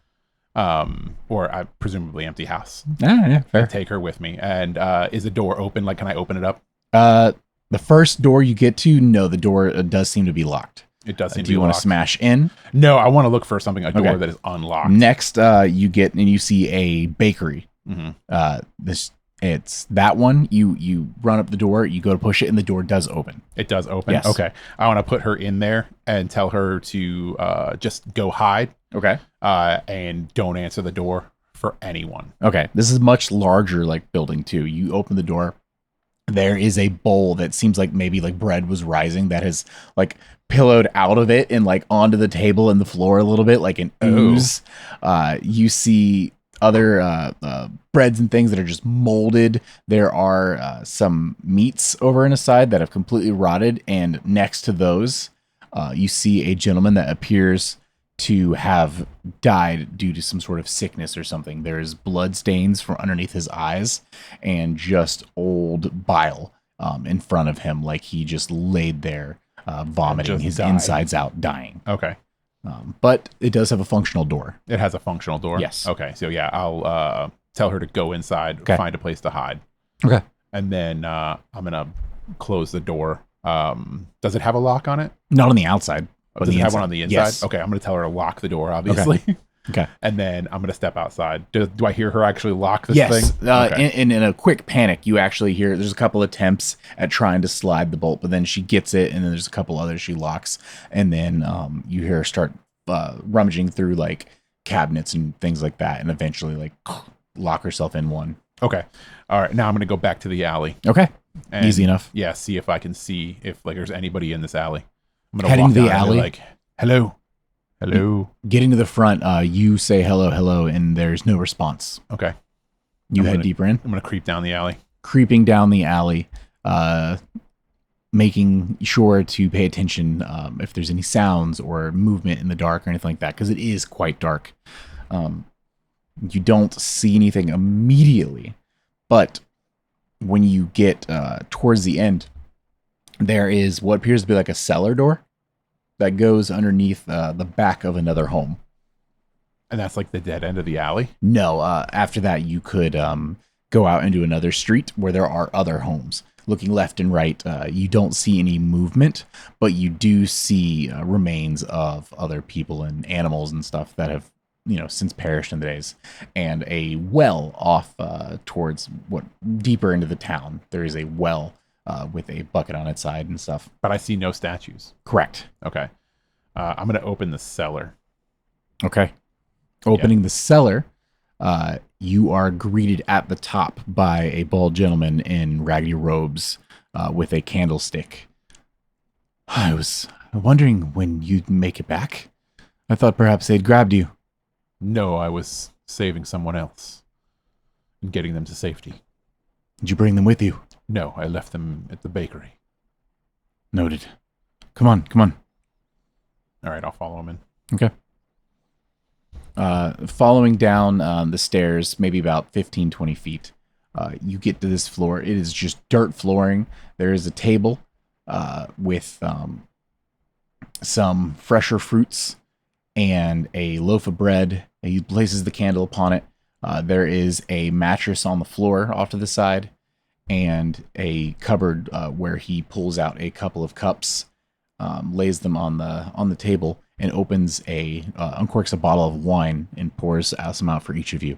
Or a presumably empty house. Yeah, fair. And take her with me. And is the door open? Like, can I open it up? The first door you get to, no, the door does seem to be locked. It does seem to be locked. Do you want to smash in? No, I want to look for a door that is unlocked. Next, you get and you see a bakery. It's that one. You run up the door, you go to push it, and the door does open. It does open? Yes. Okay. I want to put her in there and tell her to just go hide. Okay. And don't answer the door for anyone. Okay. This is much larger, like, building, too. You open the door. There is a bowl that seems like maybe, like, bread was rising that has, like, pillowed out of it and, like, onto the table and the floor a little bit, like an ooze. You see other breads and things that are just molded. There are some meats over on the side that have completely rotted, and next to those, you see a gentleman that appears to have died due to some sort of sickness or something. There's blood stains from underneath his eyes and just old bile in front of him, like he just laid there vomiting his insides out, dying. Okay. But it does have a functional door. It has a functional door? Yes. Okay. So yeah, I'll tell her to go inside, find a place to hide. Okay. And then I'm going to close the door. Does it have a lock on it? Not on the outside. Does it have one on the inside? Yes. Okay, I'm going to tell her to lock the door, obviously. Okay. And then I'm going to step outside. Do I hear her actually lock this yes. thing? Okay. In a quick panic, you actually hear there's a couple attempts at trying to slide the bolt, but then she gets it, and then there's a couple others she locks. And then you hear her start rummaging through like cabinets and things like that, and eventually like lock herself in one. Okay. All right. Now I'm going to go back to the alley. Okay. And, easy enough. Yeah. See if I can see if like there's anybody in this alley. I'm gonna heading to the alley. Like, hello. Getting to the front, you say hello, and there's no response. Okay. You head deeper in. I'm gonna creep down the alley. creeping down the alley, making sure to pay attention if there's any sounds or movement in the dark or anything like that, because it is quite dark. You don't see anything immediately, but when you get towards the end, there is what appears to be like a cellar door that goes underneath the back of another home. And that's like the dead end of the alley? No, after that you could go out into another street where there are other homes. Looking left and right, you don't see any movement, but you do see remains of other people and animals and stuff that have, since perished in the days. And a well off towards deeper into the town. There is a well with a bucket on its side and stuff. But I see no statues. Correct. Okay. I'm going to open the cellar. Okay. Opening the cellar, you are greeted at the top by a bald gentleman in raggedy robes with a candlestick. I was wondering when you'd make it back. I thought perhaps they'd grabbed you. No, I was saving someone else and getting them to safety. Did you bring them with you? No, I left them at the bakery. Noted. Come on. All right, I'll follow him in. Okay. Following down the stairs, maybe about 15, 20 feet, you get to this floor. It is just dirt flooring. There is a table with some fresher fruits and a loaf of bread. He places the candle upon it. There is a mattress on the floor off to the side and a cupboard where he pulls out a couple of cups, lays them on the table, and uncorks a bottle of wine and pours some out for each of you.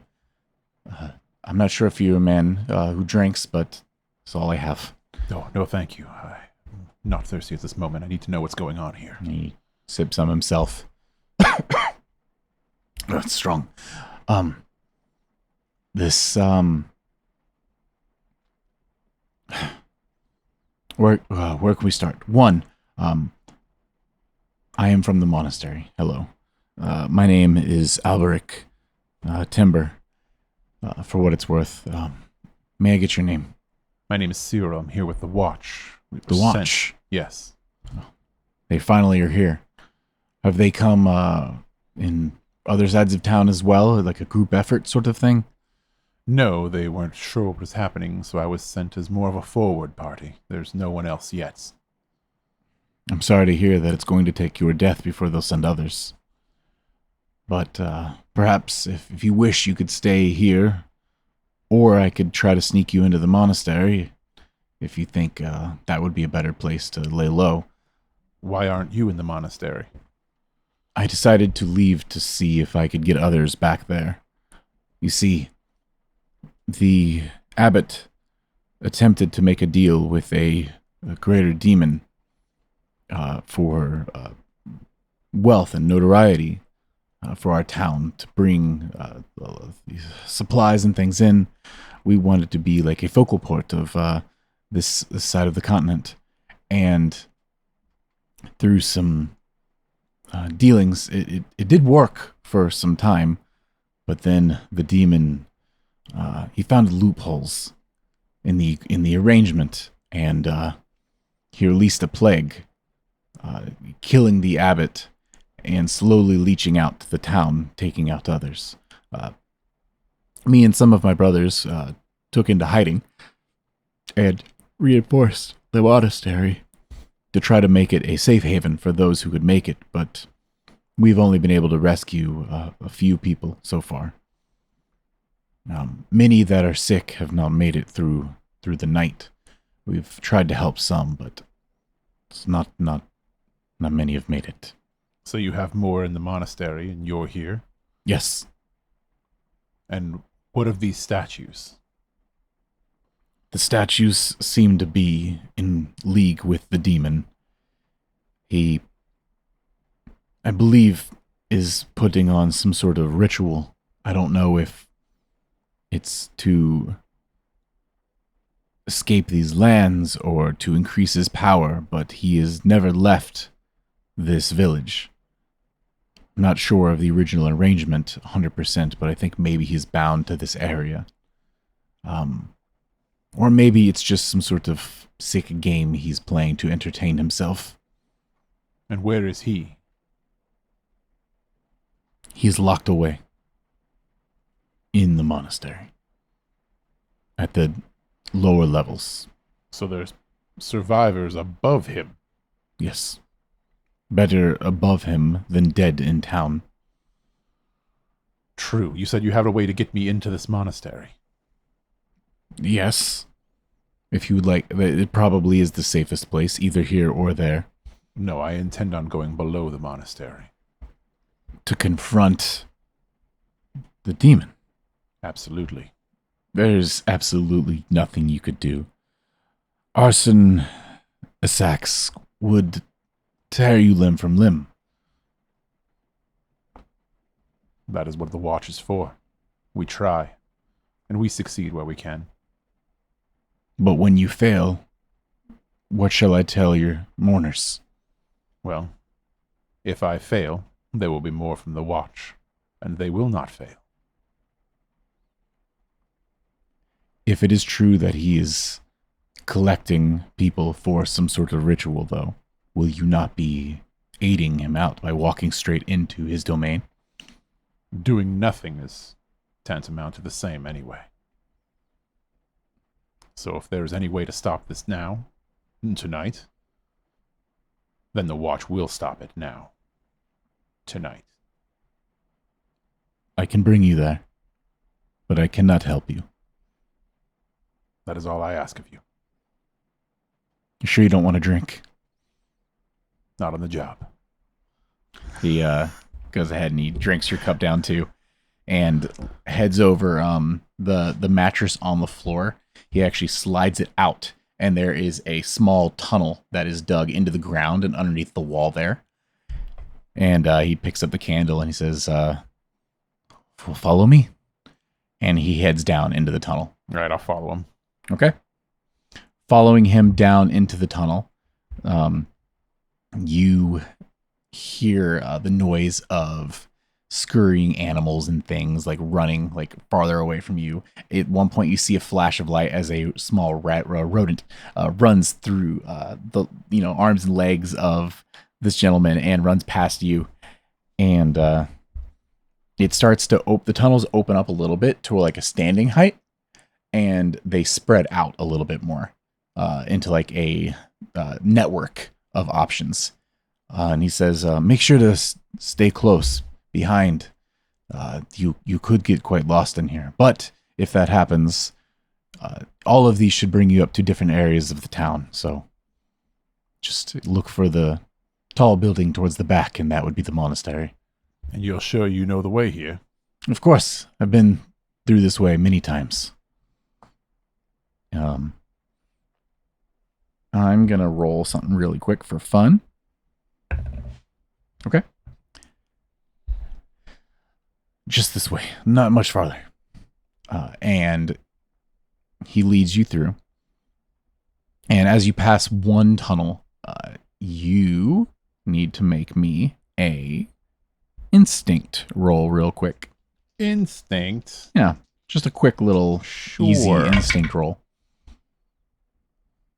I'm not sure if you're a man who drinks, but that's all I have. No, thank you. I'm not thirsty at this moment. I need to know what's going on here. He sips some himself. That's strong. Where can we start? One, I am from the monastery. Hello. My name is Alberic Timber. For what it's worth, may I get your name? My name is Cyril. I'm here with the watch. The watch? Yes. They finally are here. Have they come in other sides of town as well, like a group effort sort of thing? No, they weren't sure what was happening, so I was sent as more of a forward party. There's no one else yet. I'm sorry to hear that it's going to take your death before they'll send others. But perhaps if you wish, you could stay here, or I could try to sneak you into the monastery if you think that would be a better place to lay low. Why aren't you in the monastery? I decided to leave to see if I could get others back there. You see, the abbot attempted to make a deal with a greater demon for wealth and notoriety for our town to bring supplies and things in. We wanted to be like a focal point of this side of the continent, and through some dealings, it did work for some time, but then the demon he found loopholes in the arrangement, and he released a plague, killing the abbot and slowly leaching out to the town, taking out others. Me and some of my brothers took into hiding and reinforced the monastery to try to make it a safe haven for those who could make it, but we've only been able to rescue a few people so far. Many that are sick have not made it through the night. We've tried to help some, but it's not many have made it. So you have more in the monastery, and you're here? Yes. And what of these statues? The statues seem to be in league with the demon. He, I believe, is putting on some sort of ritual. I don't know if it's to escape these lands or to increase his power, but he has never left this village. I'm not sure of the original arrangement 100%, but I think maybe he's bound to this area. Or maybe it's just some sort of sick game he's playing to entertain himself. And where is he? He's locked away. In the monastery. At the lower levels. So there's survivors above him. Yes. Better above him than dead in town. True. You said you had a way to get me into this monastery. Yes. If you would like, it probably is the safest place, either here or there. No, I intend on going below the monastery. To confront the demon. Absolutely. There's absolutely nothing you could do. Arson Essex would tear you limb from limb. That is what the watch is for. We try, and we succeed where we can. But when you fail, what shall I tell your mourners? Well, if I fail, there will be more from the watch, and they will not fail. If it is true that he is collecting people for some sort of ritual, though, will you not be aiding him out by walking straight into his domain? Doing nothing is tantamount to the same anyway. So if there is any way to stop this now, tonight, then the watch will stop it now. Tonight. I can bring you there, but I cannot help you. That is all I ask of you. You sure you don't want to drink? Not on the job. He goes ahead and he drinks your cup down too, and heads over the mattress on the floor. He actually slides it out, and there is a small tunnel that is dug into the ground and underneath the wall there. And he picks up the candle and he says, "Follow me." And he heads down into the tunnel. All right, I'll follow him. Okay. Following him down into the tunnel, you hear the noise of scurrying animals and things like running like farther away from you. At one point, you see a flash of light as a small rodent runs through the arms and legs of this gentleman and runs past you, and it starts to the tunnels open up a little bit to like a standing height, and they spread out a little bit more into like a network of options. And he says, make sure to stay close behind. You could get quite lost in here. But if that happens, all of these should bring you up to different areas of the town. So just look for the tall building towards the back, and that would be the monastery. And you're sure you know the way here? Of course. I've been through this way many times. I'm going to roll something really quick for fun. Okay. Just this way, not much farther. And he leads you through. And as you pass one tunnel, you need to make me a instinct roll real quick. Instinct? Yeah, just a quick little easy instinct roll.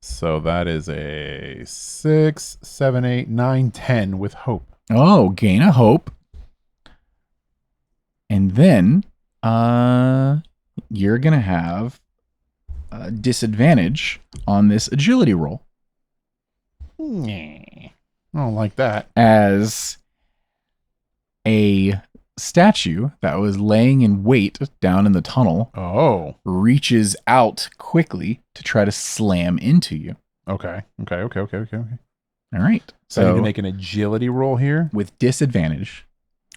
So that is a 6, 7, 8, 9, 10 with hope. Oh, gain a hope. And then you're going to have a disadvantage on this agility roll. I don't like that. As a statue that was laying in wait down in the tunnel reaches out quickly to try to slam into you. Okay. All right. So I need to make an agility roll here? With disadvantage.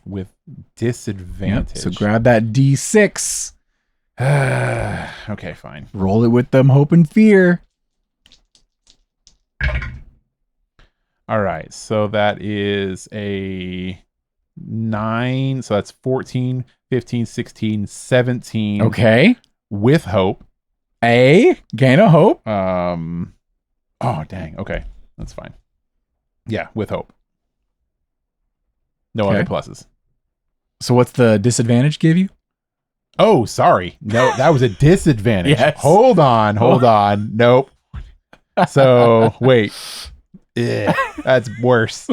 With disadvantage. Yep. So grab that D6. Okay, fine. Roll it with them hope and fear. All right. So that is a 9. So that's 14, 15, 16, 17. Okay. With hope. Gain a hope. Oh, dang. Okay. That's fine. Yeah, with hope. No other pluses. So what's the disadvantage give you? Oh, sorry. No, that was a disadvantage. Yes. Hold on. Nope. So wait. Ugh, that's worse.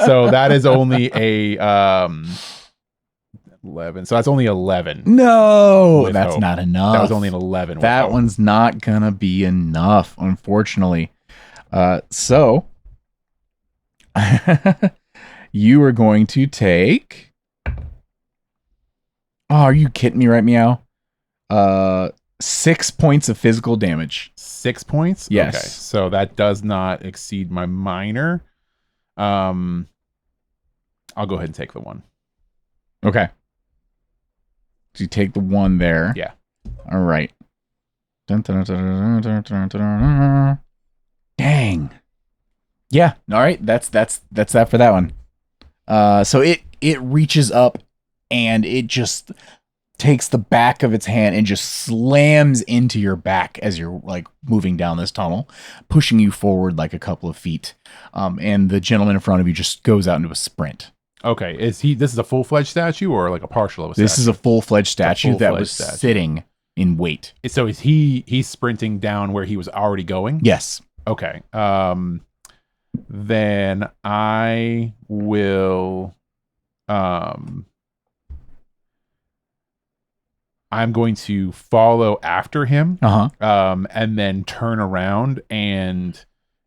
So that is only a 11. So that's only 11. No, with that's hope. not enough. That was only an 11. That with hope. one's not gonna be enough, unfortunately. So you are going to take. Oh, are you kidding me right meow? 6 points of physical damage. 6 points? Yes. Okay. So that does not exceed my minor. I'll go ahead and take the one. Okay. So you take the one there. Yeah. All right. Dang. Yeah. All right. That's that for that one. So it reaches up and it just takes the back of its hand and just slams into your back as you're like moving down this tunnel, pushing you forward like a couple of feet. And the gentleman in front of you just goes out into a sprint. Okay. This is a full-fledged statue or like a partial of a statue? This is a full-fledged statue that was sitting in wait. So is he's sprinting down where he was already going? Yes. Okay. Then I will I'm going to follow after him. And then turn around, and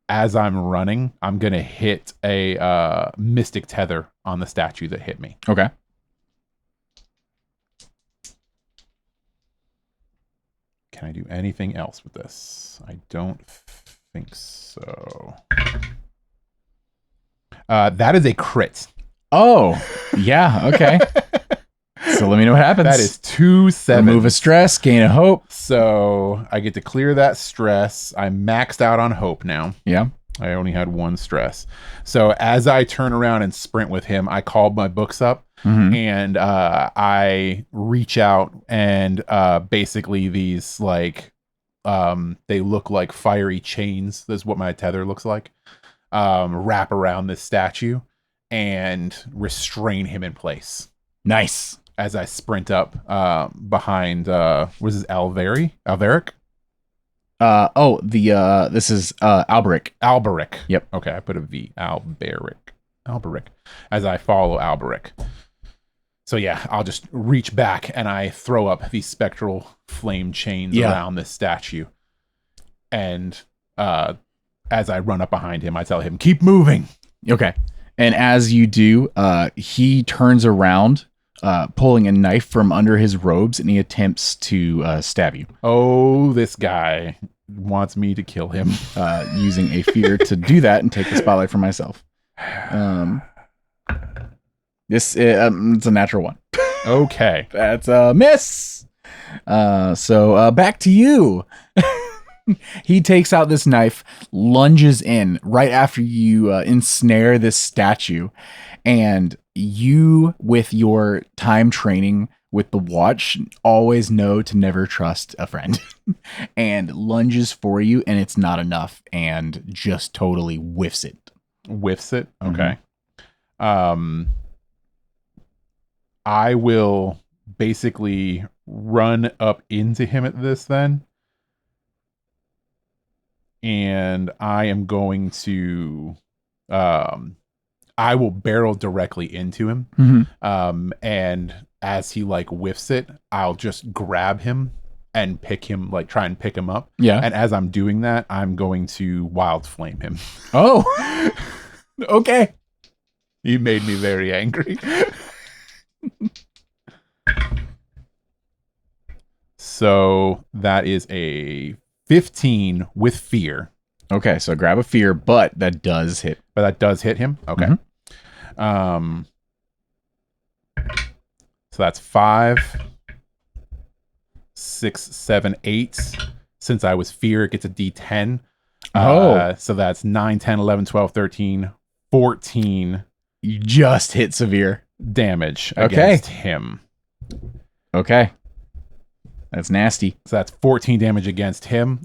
as I'm running, I'm going to hit a mystic tether on the statue that hit me. Okay. Can I do anything else with this? I don't think so. That is a crit. Oh, yeah. Okay. So let me know what happens. That is 2 7. Remove a stress, gain a hope. So I get to clear that stress. I'm maxed out on hope now. Yeah. I only had 1 stress. So as I turn around and sprint with him, I called my books up and I reach out and basically these like they look like fiery chains. That's what my tether looks like. Wrap around this statue and restrain him in place. Nice. As I sprint up behind was this Alveric? This is Alberic. Yep. Okay, I put a V. Alberic. As I follow Alberic. So yeah, I'll just reach back and I throw up these spectral flame chains around this statue. And as I run up behind him, I tell him, keep moving. Okay. And as you do, he turns around, pulling a knife from under his robes, and he attempts to stab you. Oh, this guy wants me to kill him. Using a fear to do that and take the spotlight for myself. It's a natural 1. Okay. That's a miss. So back to you. He takes out this knife, lunges in right after you ensnare this statue, and you, with your time training with the watch, always know to never trust a friend. And lunges for you, and it's not enough, and just totally whiffs it. Whiffs it? Okay. I will basically run up into him at this then. And I am going to I will barrel directly into him. And as he like whiffs it, I'll just grab him and pick him, like try and pick him up. Yeah. And as I'm doing that, I'm going to wild flame him. Oh. Okay. You made me very angry. So that is a 15 with fear. Okay, so grab a fear, but that does hit. But that does hit him. Okay. So that's 5, 6, 7, 8. Since I was fear, it gets a D10. So that's 9, 10, 11, 12, 13, 14. You just hit severe Damage against him. Okay. That's nasty. So that's 14 damage against him.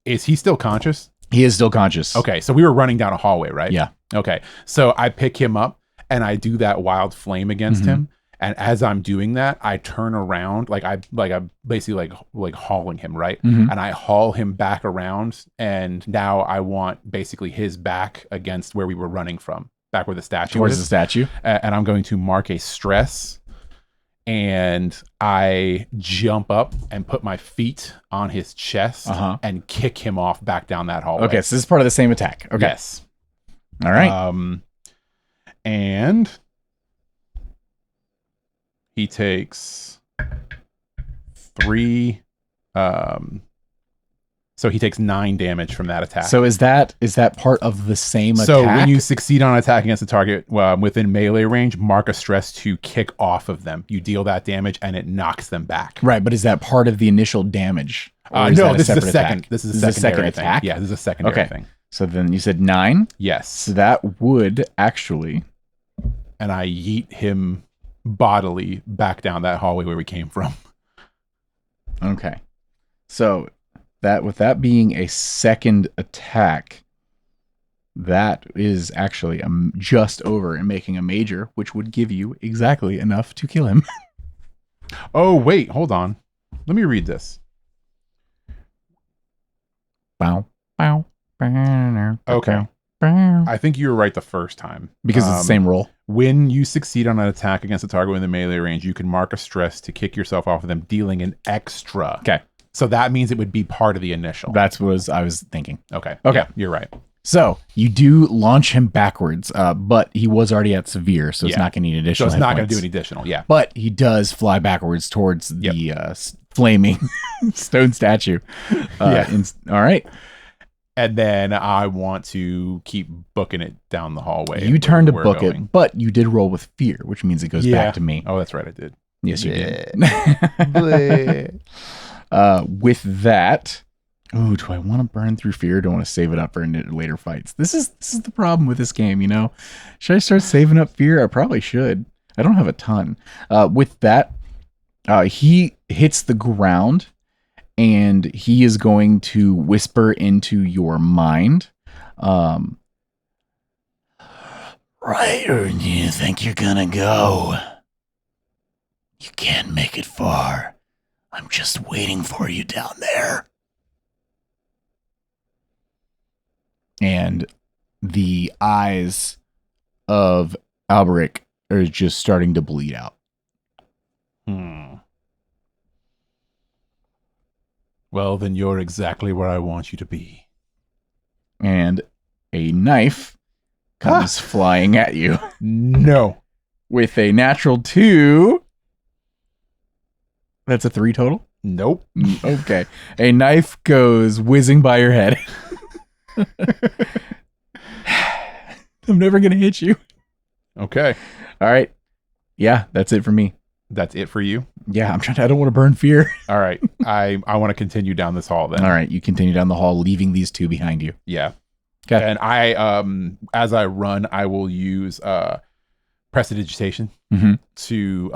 Is he still conscious? He is still conscious. Okay, so we were running down a hallway, right? Yeah. Okay, so I pick him up and I do that wild flame against him. And as I'm doing that, I turn around, I'm basically like hauling him, right? Mhm. And I haul him back around, and now I want basically his back against where we were running from, back where the statue Towards is. the statue. And I'm going to mark a stress, and I jump up and put my feet on his chest and kick him off back down that hallway. Okay, so this is part of the same attack. Okay. Yes. All right. And he takes 3. So he takes 9 damage from that attack. So is that part of the same attack? So when you succeed on an attack against a target within melee range, mark a stress to kick off of them. You deal that damage and it knocks them back. Right, but is that part of the initial damage? No, this is a second. This is a secondary thing. attack. Yeah, this is a secondary thing. So then you said 9? Yes. So that would actually... And I yeet him bodily back down that hallway where we came from. Okay. So that with that being a second attack, that is actually just over and making a major, which would give you exactly enough to kill him. Oh, wait, hold on. Let me read this. Bow, bow, bow. Okay. Bow. I think you were right the first time. Because it's the same roll. When you succeed on an attack against a target within the melee range, you can mark a stress to kick yourself off of them, dealing an extra. Okay. So that means it would be part of the initial. That's what I was thinking. Okay. Okay. Yeah, you're right. So you do launch him backwards, but he was already at severe, so it's not going to need additional. So it's not going to do any additional. Yeah. But he does fly backwards towards the flaming stone statue. All right. And then I want to keep booking it down the hallway. You turn to book it, but you did roll with fear, which means it goes back to me. Oh, that's right. I did. Yes, you did. With that, do I want to burn through fear? Or do I want to save it up for later fights? This is the problem with this game, you know. Should I start saving up fear? I probably should. I don't have a ton. With that, he hits the ground, and he is going to whisper into your mind. Right where do you think you're gonna go? You can't make it far. I'm just waiting for you down there. And the eyes of Alberic are just starting to bleed out. Well, then you're exactly where I want you to be. And a knife comes flying at you. No. With a natural 2. That's a 3 total? Nope. Okay. A knife goes whizzing by your head. I'm never going to hit you. Okay. All right. Yeah, that's it for me. That's it for you? Yeah, I don't want to burn fear. All right. I want to continue down this hall then. All right. You continue down the hall, leaving these 2 behind you. Yeah. Okay. And I, as I run, I will use prestidigitation to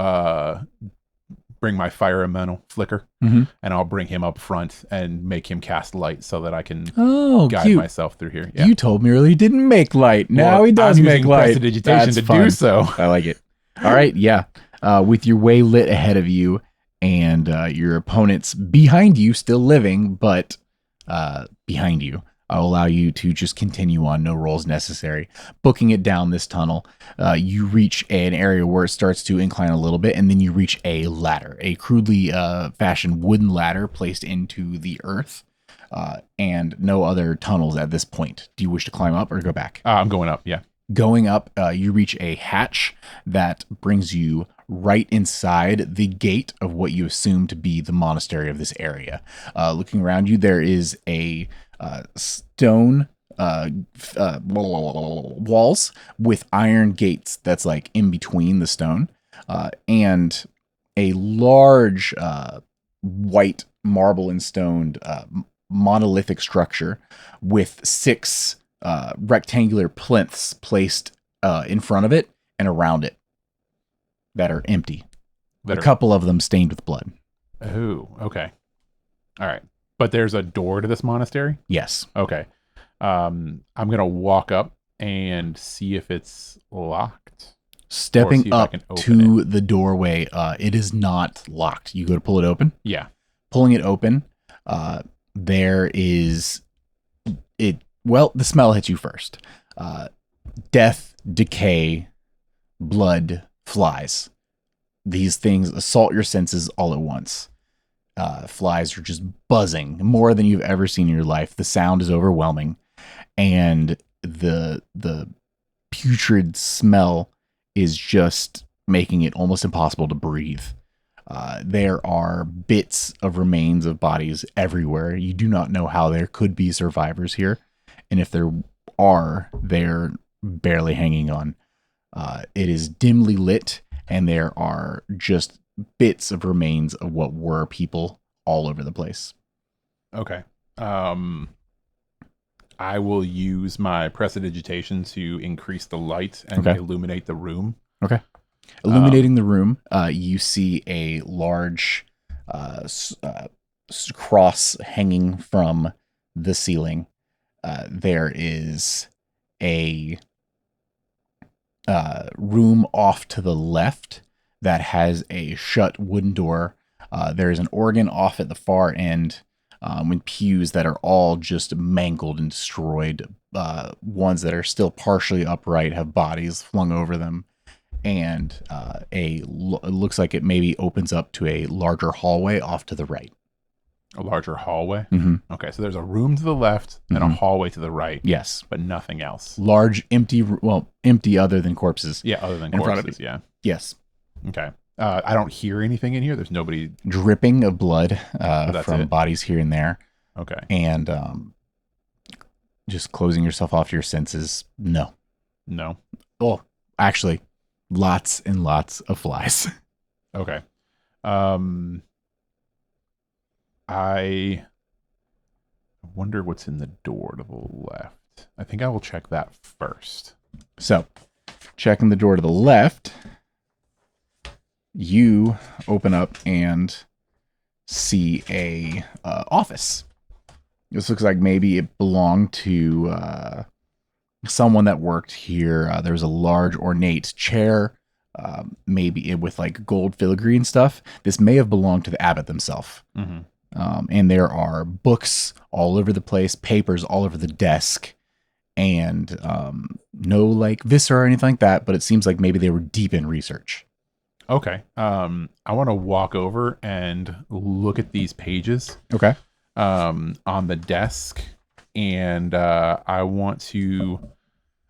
bring my fire elemental flicker, and I'll bring him up front and make him cast light so that I can guide myself through here. Yeah. You told me earlier he didn't make light. Now he does make light. Prestidigitation to do so. I like it. All right. Yeah. With your way lit ahead of you and your opponents behind you, still living, but behind you, I'll allow you to just continue on. No rolls necessary. Booking it down this tunnel, you reach an area where it starts to incline a little bit, and then you reach a ladder, a crudely fashioned wooden ladder placed into the earth, and no other tunnels at this point. Do you wish to climb up or go back? I'm going up, yeah. Going up, you reach a hatch that brings you right inside the gate of what you assume to be the monastery of this area. Looking around you, there is a stone walls with iron gates that's like in between the stone, and a large white marble and stone monolithic structure with 6 rectangular plinths placed in front of it and around it that are empty. A couple of them stained with blood. Oh, okay. All right. But there's a door to this monastery? Yes. Okay. I'm going to walk up and see if it's locked. Stepping up to the doorway, it is not locked. You go to pull it open. Yeah. Pulling it open, there is it. Well, the smell hits you first. Death, decay, blood, flies. These things assault your senses all at once. Flies are just buzzing more than you've ever seen in your life. The sound is overwhelming, and the putrid smell is just making it almost impossible to breathe. There are bits of remains of bodies everywhere. You do not know how there could be survivors here, and if there are, they're barely hanging on. It is dimly lit, and there are just bits of remains of what were people all over the place. Okay. I will use my prestidigitation to increase the light and illuminate the room. Okay. Illuminating the room, you see a large cross hanging from the ceiling. There is a room off to the left that has a shut wooden door. There is an organ off at the far end with pews that are all just mangled and destroyed. Ones that are still partially upright have bodies flung over them. And it looks like it maybe opens up to a larger hallway off to the right. A larger hallway? Mm-hmm. Okay, so there's a room to the left and a hallway to the right. Yes. But nothing else. Large, empty other than corpses. Yeah, other than in corpses, front of it. yeah. Yes. Okay. I don't hear anything in here. There's nobody... Dripping of blood from bodies here and there. Okay. And just closing yourself off to your senses. No. No. Oh, actually, lots and lots of flies. Okay. I wonder what's in the door to the left. I think I will check that first. So, checking the door to the left, you open up and see a office. This looks like maybe it belonged to someone that worked here. There was a large ornate chair, maybe with like gold filigree and stuff. This may have belonged to the abbot himself. Mm-hmm. And there are books all over the place, papers all over the desk, and no like Vista or anything like that, but it seems like maybe they were deep in research. Okay. I want to walk over and look at these pages. Okay. On the desk, and I want to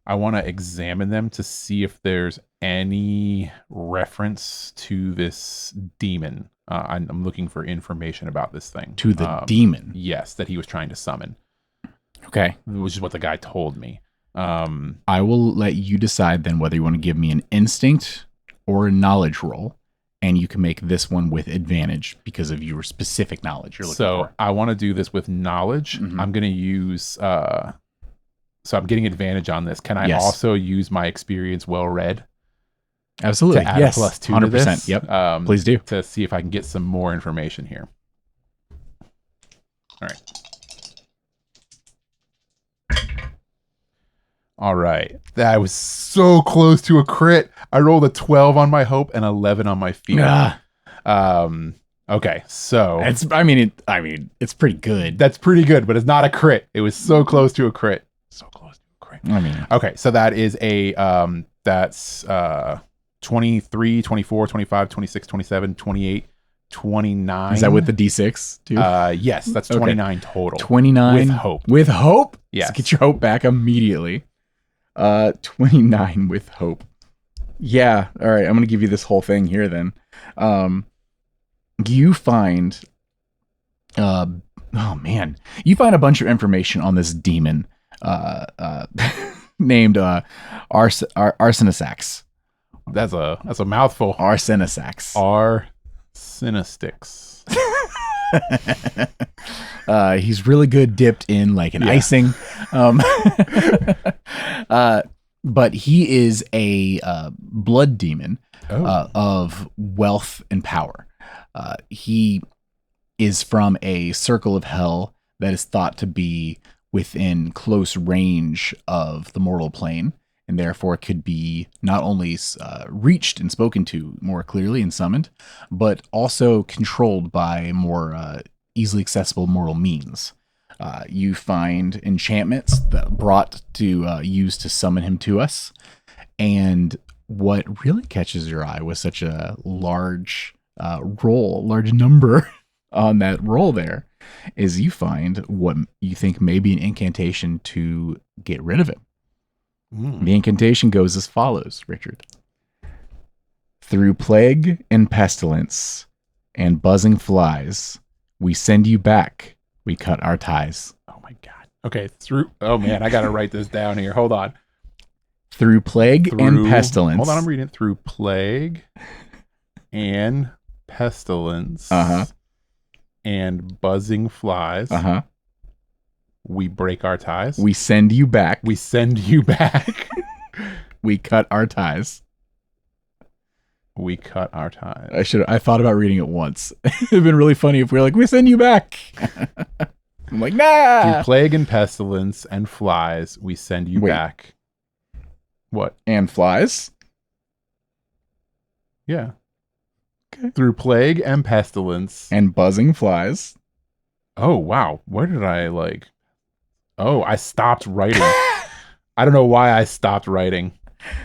examine them to see if there's any reference to this demon. I'm looking for information about this thing. To the demon? Yes, that he was trying to summon. Okay. Which is what the guy told me. I will let you decide then whether you want to give me an instinct or a knowledge roll, and you can make this one with advantage because of your specific knowledge you're looking for. So I want to do this with knowledge. Mm-hmm. I'm going to use... so I'm getting advantage on this. Can I also use my experience well-read? Absolutely. To add a plus 2 100%. to this? Yep. Please do. To see if I can get some more information here. All right. That was so close to a crit. I rolled a 12 on my hope and 11 on my fear. Okay, so it's pretty good. That's pretty good, but it's not a crit. It was so close to a crit. So close to a crit. Okay, so that is a that's 23, 24, 25, 26, 27, 28, 29. Is that with the D6 too? Yes, that's 29 total. 29 with hope. With hope? Yes. So get your hope back immediately. 29 with hope. Yeah. All right. I'm going to give you this whole thing here then. You find, you find a bunch of information on this demon, named, Arsenisax. That's a mouthful. Arsenisax. Arsenistics. He's really good dipped in like an icing. But he is a blood demon of wealth and power. He is from a circle of hell that is thought to be within close range of the mortal plane. and therefore could be not only reached and spoken to more clearly and summoned, but also controlled by more easily accessible mortal means. You find enchantments that brought to use to summon him to us, and what really catches your eye was such a large large number on that roll there, is you find what you think may be an incantation to get rid of him. The incantation goes as follows, Richard. Through plague and pestilence and buzzing flies, we send you back. We cut our ties. Oh my God. Okay. Oh man, I got to write this down here. Hold on. Through plague and pestilence. Hold on, I'm reading it. Through plague and pestilence. And buzzing flies. We break our ties. We send you back. We send you back. We cut our ties. We cut our ties. I thought about reading it once. It'd been really funny if we were like, we send you back. I'm like, nah. Through plague and pestilence and flies, we send you back. What? And flies? Yeah. Okay. Through plague and pestilence. And buzzing flies. Oh, wow. Where did I Oh, I stopped writing. I don't know why I stopped writing.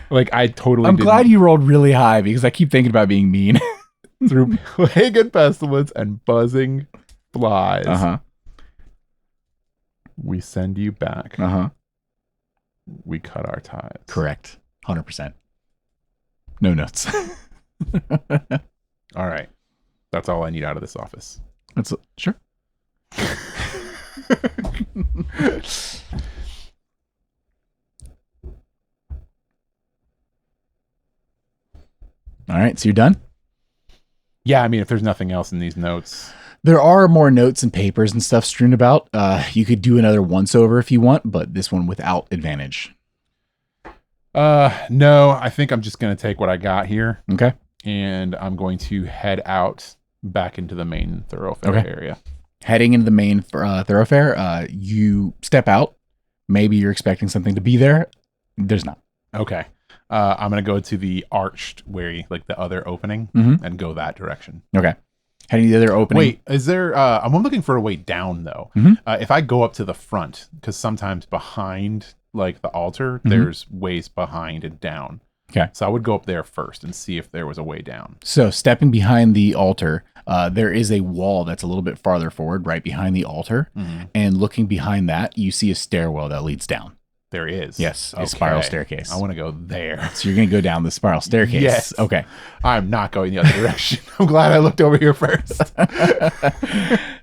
Like, I totally I'm glad you rolled really high because I keep thinking about being mean. Through plague and pestilence and buzzing flies. We send you back. We cut our ties. Correct. 100%. No notes. All right. That's all I need out of this office. Sure. All right, so you're done? Yeah, I mean, if there's nothing else in these notes. There are more notes and papers and stuff strewn about. You could do another once-over if you want, but this one without advantage. No, I think I'm just going to take what I got here. Okay. And I'm going to head out back into the main thoroughfare area. Heading into the main thoroughfare, you step out. Maybe you're expecting something to be there. There's not. Okay. I'm going to go to the arched way, like the other opening, and go that direction. Okay. Heading to the other opening. Wait, is there... I'm looking for a way down, though. If I go up to the front, because sometimes behind, like, the altar, there's ways behind and down. Okay. So I would go up there first and see if there was a way down. So stepping behind the altar, there is a wall that's a little bit farther forward, right behind the altar. And looking behind that, you see a stairwell that leads down. There is. Yes, a spiral staircase. I want to go there. So you're going to go down the spiral staircase. Yes. Okay. I'm not going the other direction. I'm glad I looked over here first.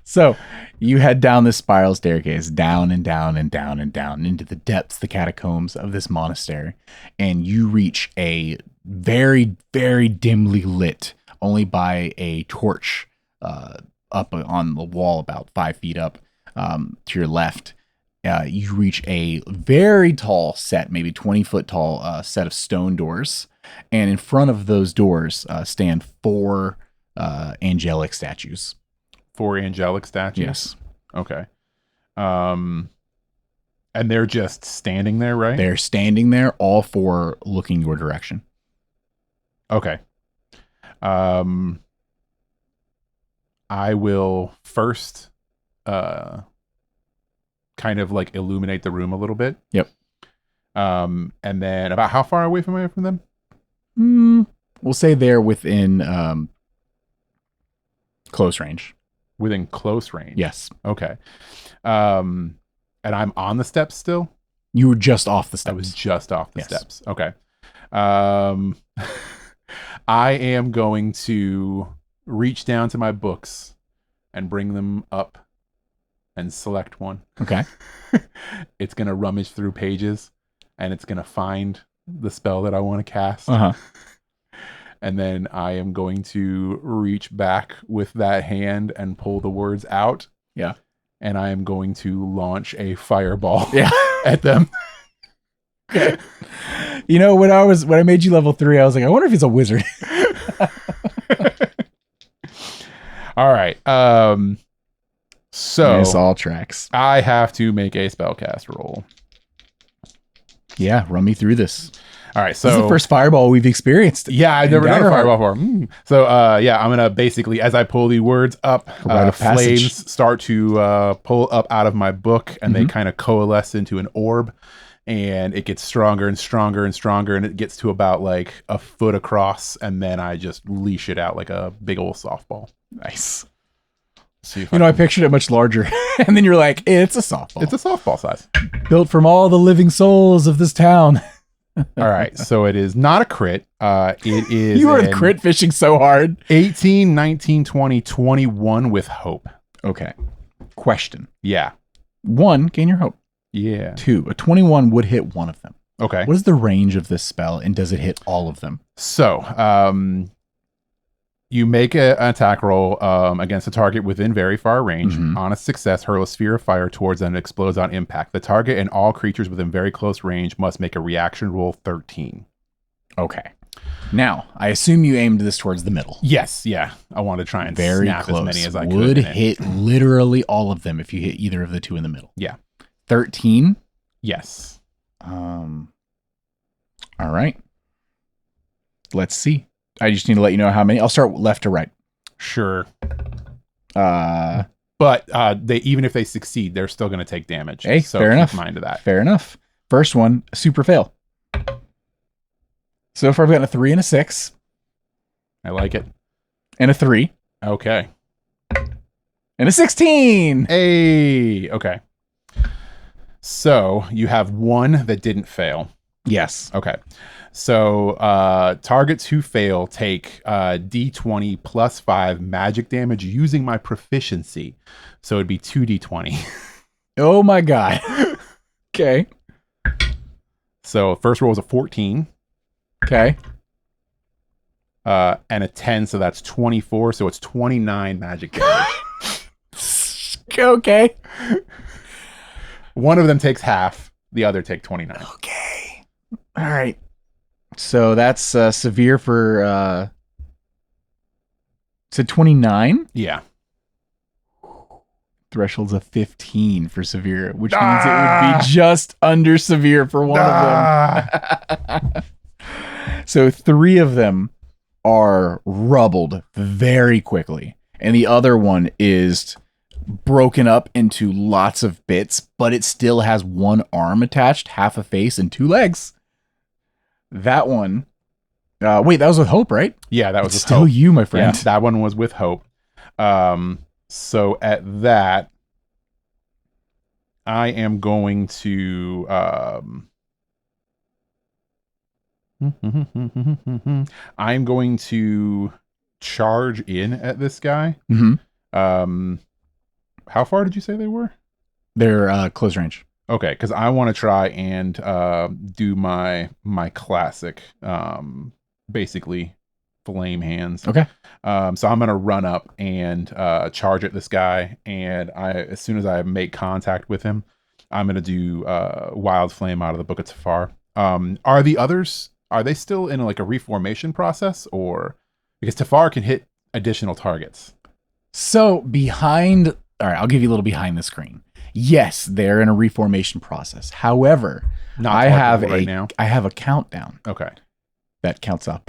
So you head down this spiral staircase, down and down and down and down into the depths, the catacombs of this monastery. And you reach a very, very dimly lit, only by a torch up on the wall about 5 feet up to your left. You reach a very tall set, maybe 20-foot tall set of stone doors. And in front of those doors stand 4 angelic statues. 4 angelic statues? Yes. Okay. And they're just standing there, right? They're standing there, all 4 looking your direction. Okay. I will first kind of like illuminate the room a little bit. Yep. And then about how far away am I from them? We'll say they're within close range. Within close range? Yes. Okay. And I'm on the steps still? You were just off the steps. I was just off the steps. Okay. I am going to reach down to my books and bring them up and select one. Okay. It's going to rummage through pages and it's going to find the spell that I want to cast. And then I am going to reach back with that hand and pull the words out. Yeah. And I am going to launch a fireball at them. Okay. You know, when I made you level 3, I was like, I wonder if he's a wizard. All right. So this all tracks. I have to make a spellcast roll. Yeah, run me through this. All right, so this is the first fireball we've experienced. Yeah, I've never done a Daggerheart. fireball before. So, I'm gonna basically, as I pull the words up, Rite of passage. flames start to pull up out of my book, and they kind of coalesce into an orb, and it gets stronger and stronger and stronger, and it gets to about like a foot across, and then I just leash it out like a big old softball. Nice. See if I pictured it much larger, and then you're like, it's a softball. it's a softball size. Built from all the living souls of this town. All right, so it is not a crit. It is You are crit fishing so hard. 18, 19, 20, 21 with hope. Okay. Question. Yeah. 1, gain your hope. Yeah. 2, a 21 would hit one of them. Okay. What is the range of this spell, and does it hit all of them? So, you make an attack roll against a target within very far range. On a success, hurl a sphere of fire towards them and explodes on impact. The target and all creatures within very close range must make a reaction roll 13. Okay. Now, I assume you aimed this towards the middle. Yes, yeah. I want to try and Very snap close. as many as I could. Would hit literally all of them if you hit either of the two in the middle. Yeah. 13? Yes. All right. Let's see. I just need to let you know how many. I'll start left to right. Sure. Uh, But even if they succeed, they're still going to take damage. Hey, so fair keep enough. mind of that. Fair enough. First one, super fail. So far, I've gotten a 3 and a 6 I like it. and a 3 Okay. and a 16. Hey. Okay. So you have one that didn't fail. Yes. Okay. So targets who fail take D20 plus 5 magic damage using my proficiency. So it'd be 2D20. Oh my God. Okay. So first roll was a 14 Okay. and a 10. So that's 24. So it's 29 magic damage. Okay. One of them takes half. The other take 29. Okay. All right. So that's severe for so 29. Yeah. Threshold's a 15 for severe, which means it would be just under severe for one of them. So 3 of them are rubbled very quickly, and the other one is broken up into lots of bits, but it still has one arm attached, half a face, and 2 legs. That one, wait, that was with hope, right? Yeah, that was It's with still hope. you, my friend. Yeah, that one was with hope. So at that, I am going to I'm going to charge in at this guy. Mm-hmm. How far did you say they were? They're close range. Okay, because I want to try and do my classic, basically flame hands. Okay. So I'm gonna run up and charge at this guy, and as soon as I make contact with him, I'm gonna do wild flame out of the Book of Tafar. Are the others? Are they still in like a reformation process, or because Tafar can hit additional targets? So behind, all right, I'll give you a little behind the screen. Yes, they're in a reformation process. However, Not I have targetable right now. I have a countdown Okay. that counts up.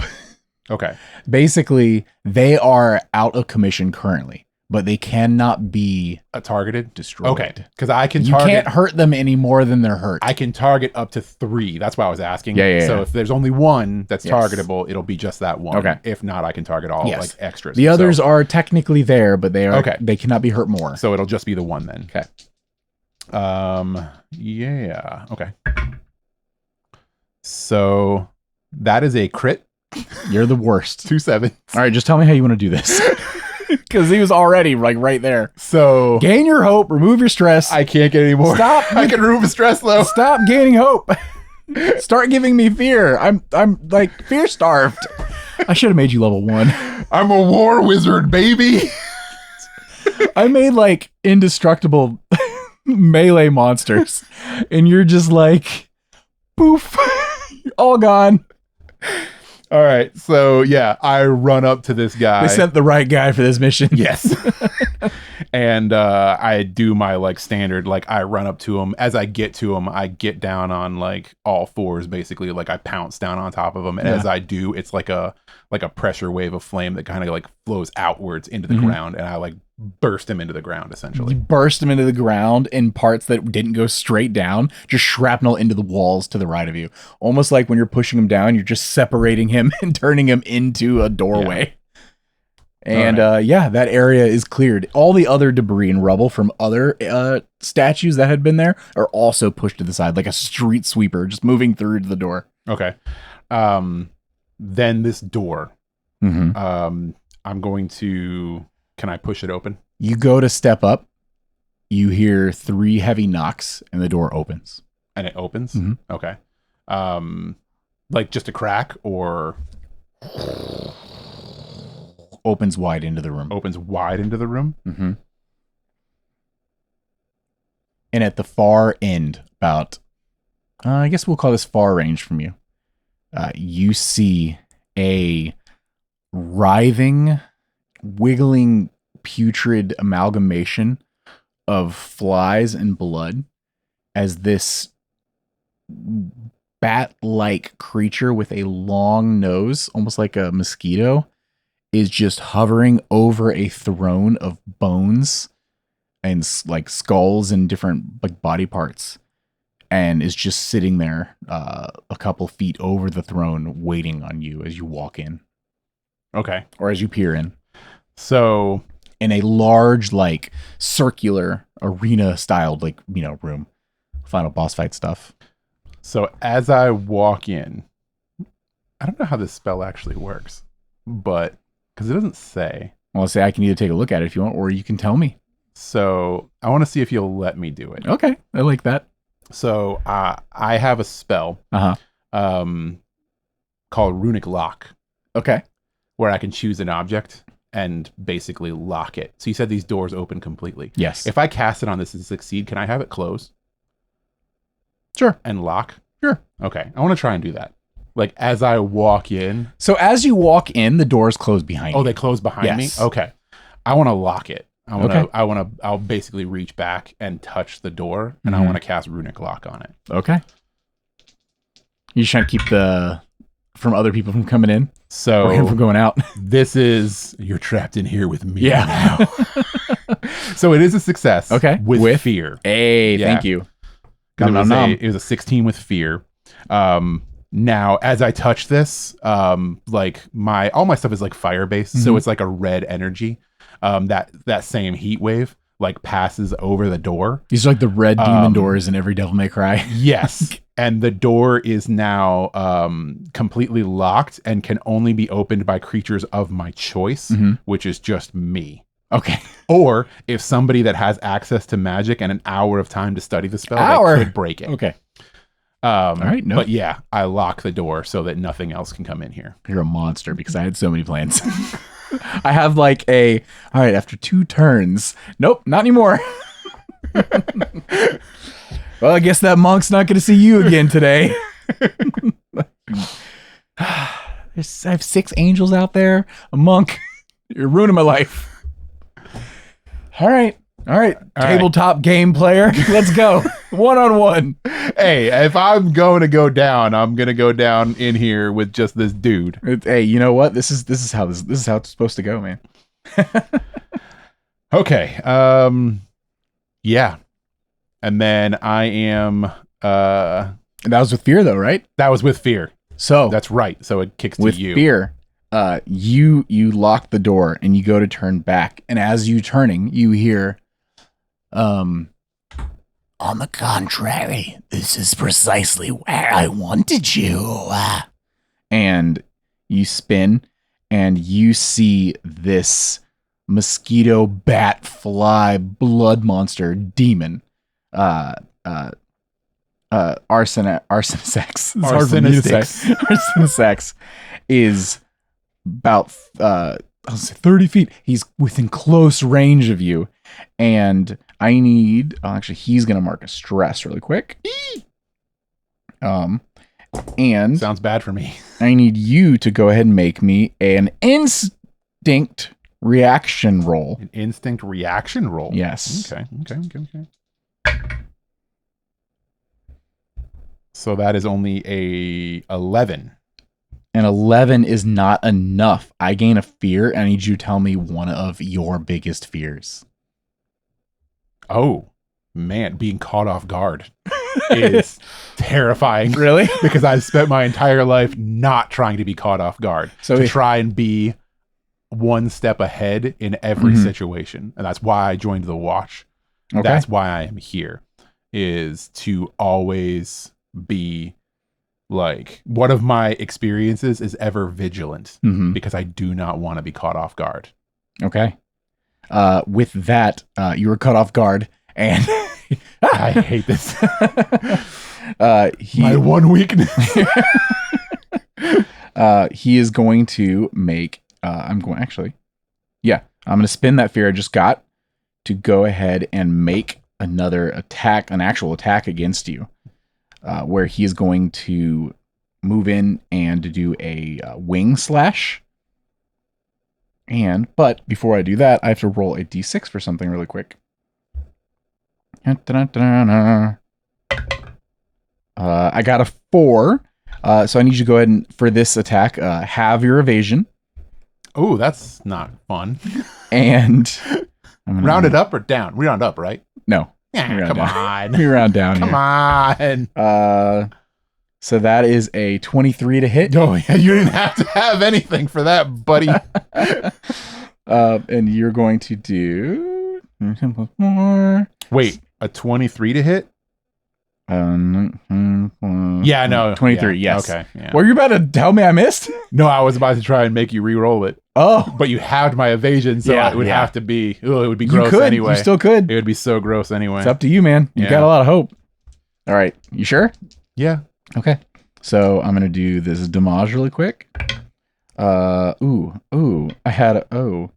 Okay. Basically, they are out of commission currently, but they cannot be Targeted. destroyed. Okay. Because I can You target. can't hurt them any more than they're hurt. I can target up to 3. That's why I was asking. Yeah. So if there's only one that's Yes. targetable, it'll be just that one. Okay. If not, I can target all Yes. like extras. The others are technically there, but they are Okay. They cannot be hurt more. So it'll just be the one then. Okay. Yeah. Okay. So that is a crit. You're the worst. 2 7. All right, just tell me how you want to do this. Because he was already like right there. So Gain your hope, remove your stress. I can't get any more. Stop. I can remove a stress though. Stop gaining hope. Start giving me fear. I'm like fear starved. I should have made you level 1. I'm a war wizard, baby. I made like indestructible melee monsters, and you're just like, poof, all gone. All right. So yeah, I run up to this guy. They sent the right guy for this mission. Yes. And I do my like standard, like I run up to him. As I get to him, I get down on like all fours, basically. Like I pounce down on top of him. And as I do, it's like a pressure wave of flame that kind of like flows outwards into the ground. And I like burst him into the ground, essentially. You burst him into the ground in parts that didn't go straight down, just shrapnel into the walls to the right of you. Almost like when you're pushing him down, you're just separating him and turning him into a doorway. And that area is cleared. All the other debris and rubble from other statues that had been there are also pushed to the side, like a street sweeper, just moving through to the door. Okay. Then this door. I'm going to... Can I push it open? You go to step up. You hear 3 heavy knocks, and the door opens. And it opens? Okay. Like just a crack, or... Opens wide into the room. Opens wide into the room? And at the far end, about... I guess we'll call this far range from you. You see a writhing, wiggling, putrid amalgamation of flies and blood as this bat-like creature with a long nose, almost like a mosquito, is just hovering over a throne of bones and like skulls and different like body parts, and is just sitting there a couple feet over the throne waiting on you as you walk in. Okay. Or as you peer in. So in a large, like circular arena styled, like, you know, room. Final boss fight stuff. So as I walk in, I don't know how this spell actually works, but because it doesn't say. Well, I'll say I can either take a look at it if you want, or you can tell me. So I want to see if you'll let me do it. Okay. I like that. So I have a spell called Runic Lock. Okay. Where I can choose an object and basically lock it. So you said these doors open completely. Yes. If I cast it on this and succeed, can I have it close? Sure. And lock? Sure. Okay. I want to try and do that. Like as I walk in. So as you walk in, the doors close behind you. Oh, they close behind me? Okay. I want to lock it. I'll basically reach back and touch the door, and I want to cast Runic Lock on it. Okay. You just trying to keep from other people from coming in? So or him from going out? This is, you're trapped in here with me now. So it is a success. Okay. With fear. Hey, thank you. It was a 16 with fear. Now, as I touch this, like all my stuff is like fire based, so it's like a red energy. That same heat wave like passes over the door. These are like the red demon doors in every Devil May Cry. Yes, and the door is now completely locked and can only be opened by creatures of my choice, which is just me. Okay. Or if somebody that has access to magic and an hour of time to study the spell, they could break it. Okay. All right. No. But yeah, I lock the door so that nothing else can come in here. You're a monster because I had so many plans. I have like all right, after 2 turns. Nope, not anymore. Well, I guess that monk's not going to see you again today. I have 6 angels out there. A monk. You're ruining my life. All right. Tabletop game player. Let's go. 1-on-1. Hey, if I'm going to go down, I'm going to go down in here with just this dude. Hey, you know what? This is how it's supposed to go, man. Okay. Yeah. And then I am that was with fear though, right? That was with fear. So that's right. So it kicks to you. With fear. You lock the door and you go to turn back, and as you turning, you hear on the contrary, this is precisely where I wanted you. And you spin and you see this mosquito, bat, fly, blood monster, demon. Arsenisex is about 30 feet. He's within close range of you, and I need. Actually, he's gonna mark a stress really quick. And sounds bad for me. I need you to go ahead and make me an instinct reaction roll. An instinct reaction roll. Yes. Okay. So that is only a 11. And 11 is not enough. I gain a fear, and I need you to tell me one of your biggest fears. Oh, man. Being caught off guard is terrifying. Really? Because I've spent my entire life not trying to be caught off guard. So to try and be one step ahead in every situation. And that's why I joined the Watch. Okay. That's why I am here, is to always be like, one of my experiences is ever vigilant, because I do not want to be caught off guard. Okay. With that, you were caught off guard, and I hate this. My one weakness. He is going to make. I'm going to spin that fear I just got to go ahead and make another attack, an actual attack against you. Where he is going to move in and do a wing slash. But before I do that, I have to roll a d6 for something really quick. I got a 4. So I need you to go ahead and, for this attack, have your evasion. Oh, that's not fun. And round it up or down? We round up, right? No. Yeah, come on. We round down. Come on. So that is a 23 to hit. Oh, yeah, you didn't have to have anything for that, buddy. And you're going to do 10 plus 4. Wait, a 23 to hit? Yeah, no. 23, yeah, yes. Okay. Yeah. Were you about to tell me I missed? No, I was about to try and make you re-roll it. Oh. But you halved my evasion, so it would have to be, it would be gross anyway. You still could. It would be so gross anyway. It's up to you, man. You got a lot of hope. All right. You sure? Yeah. Okay. So I'm going to do this damage really quick. I had the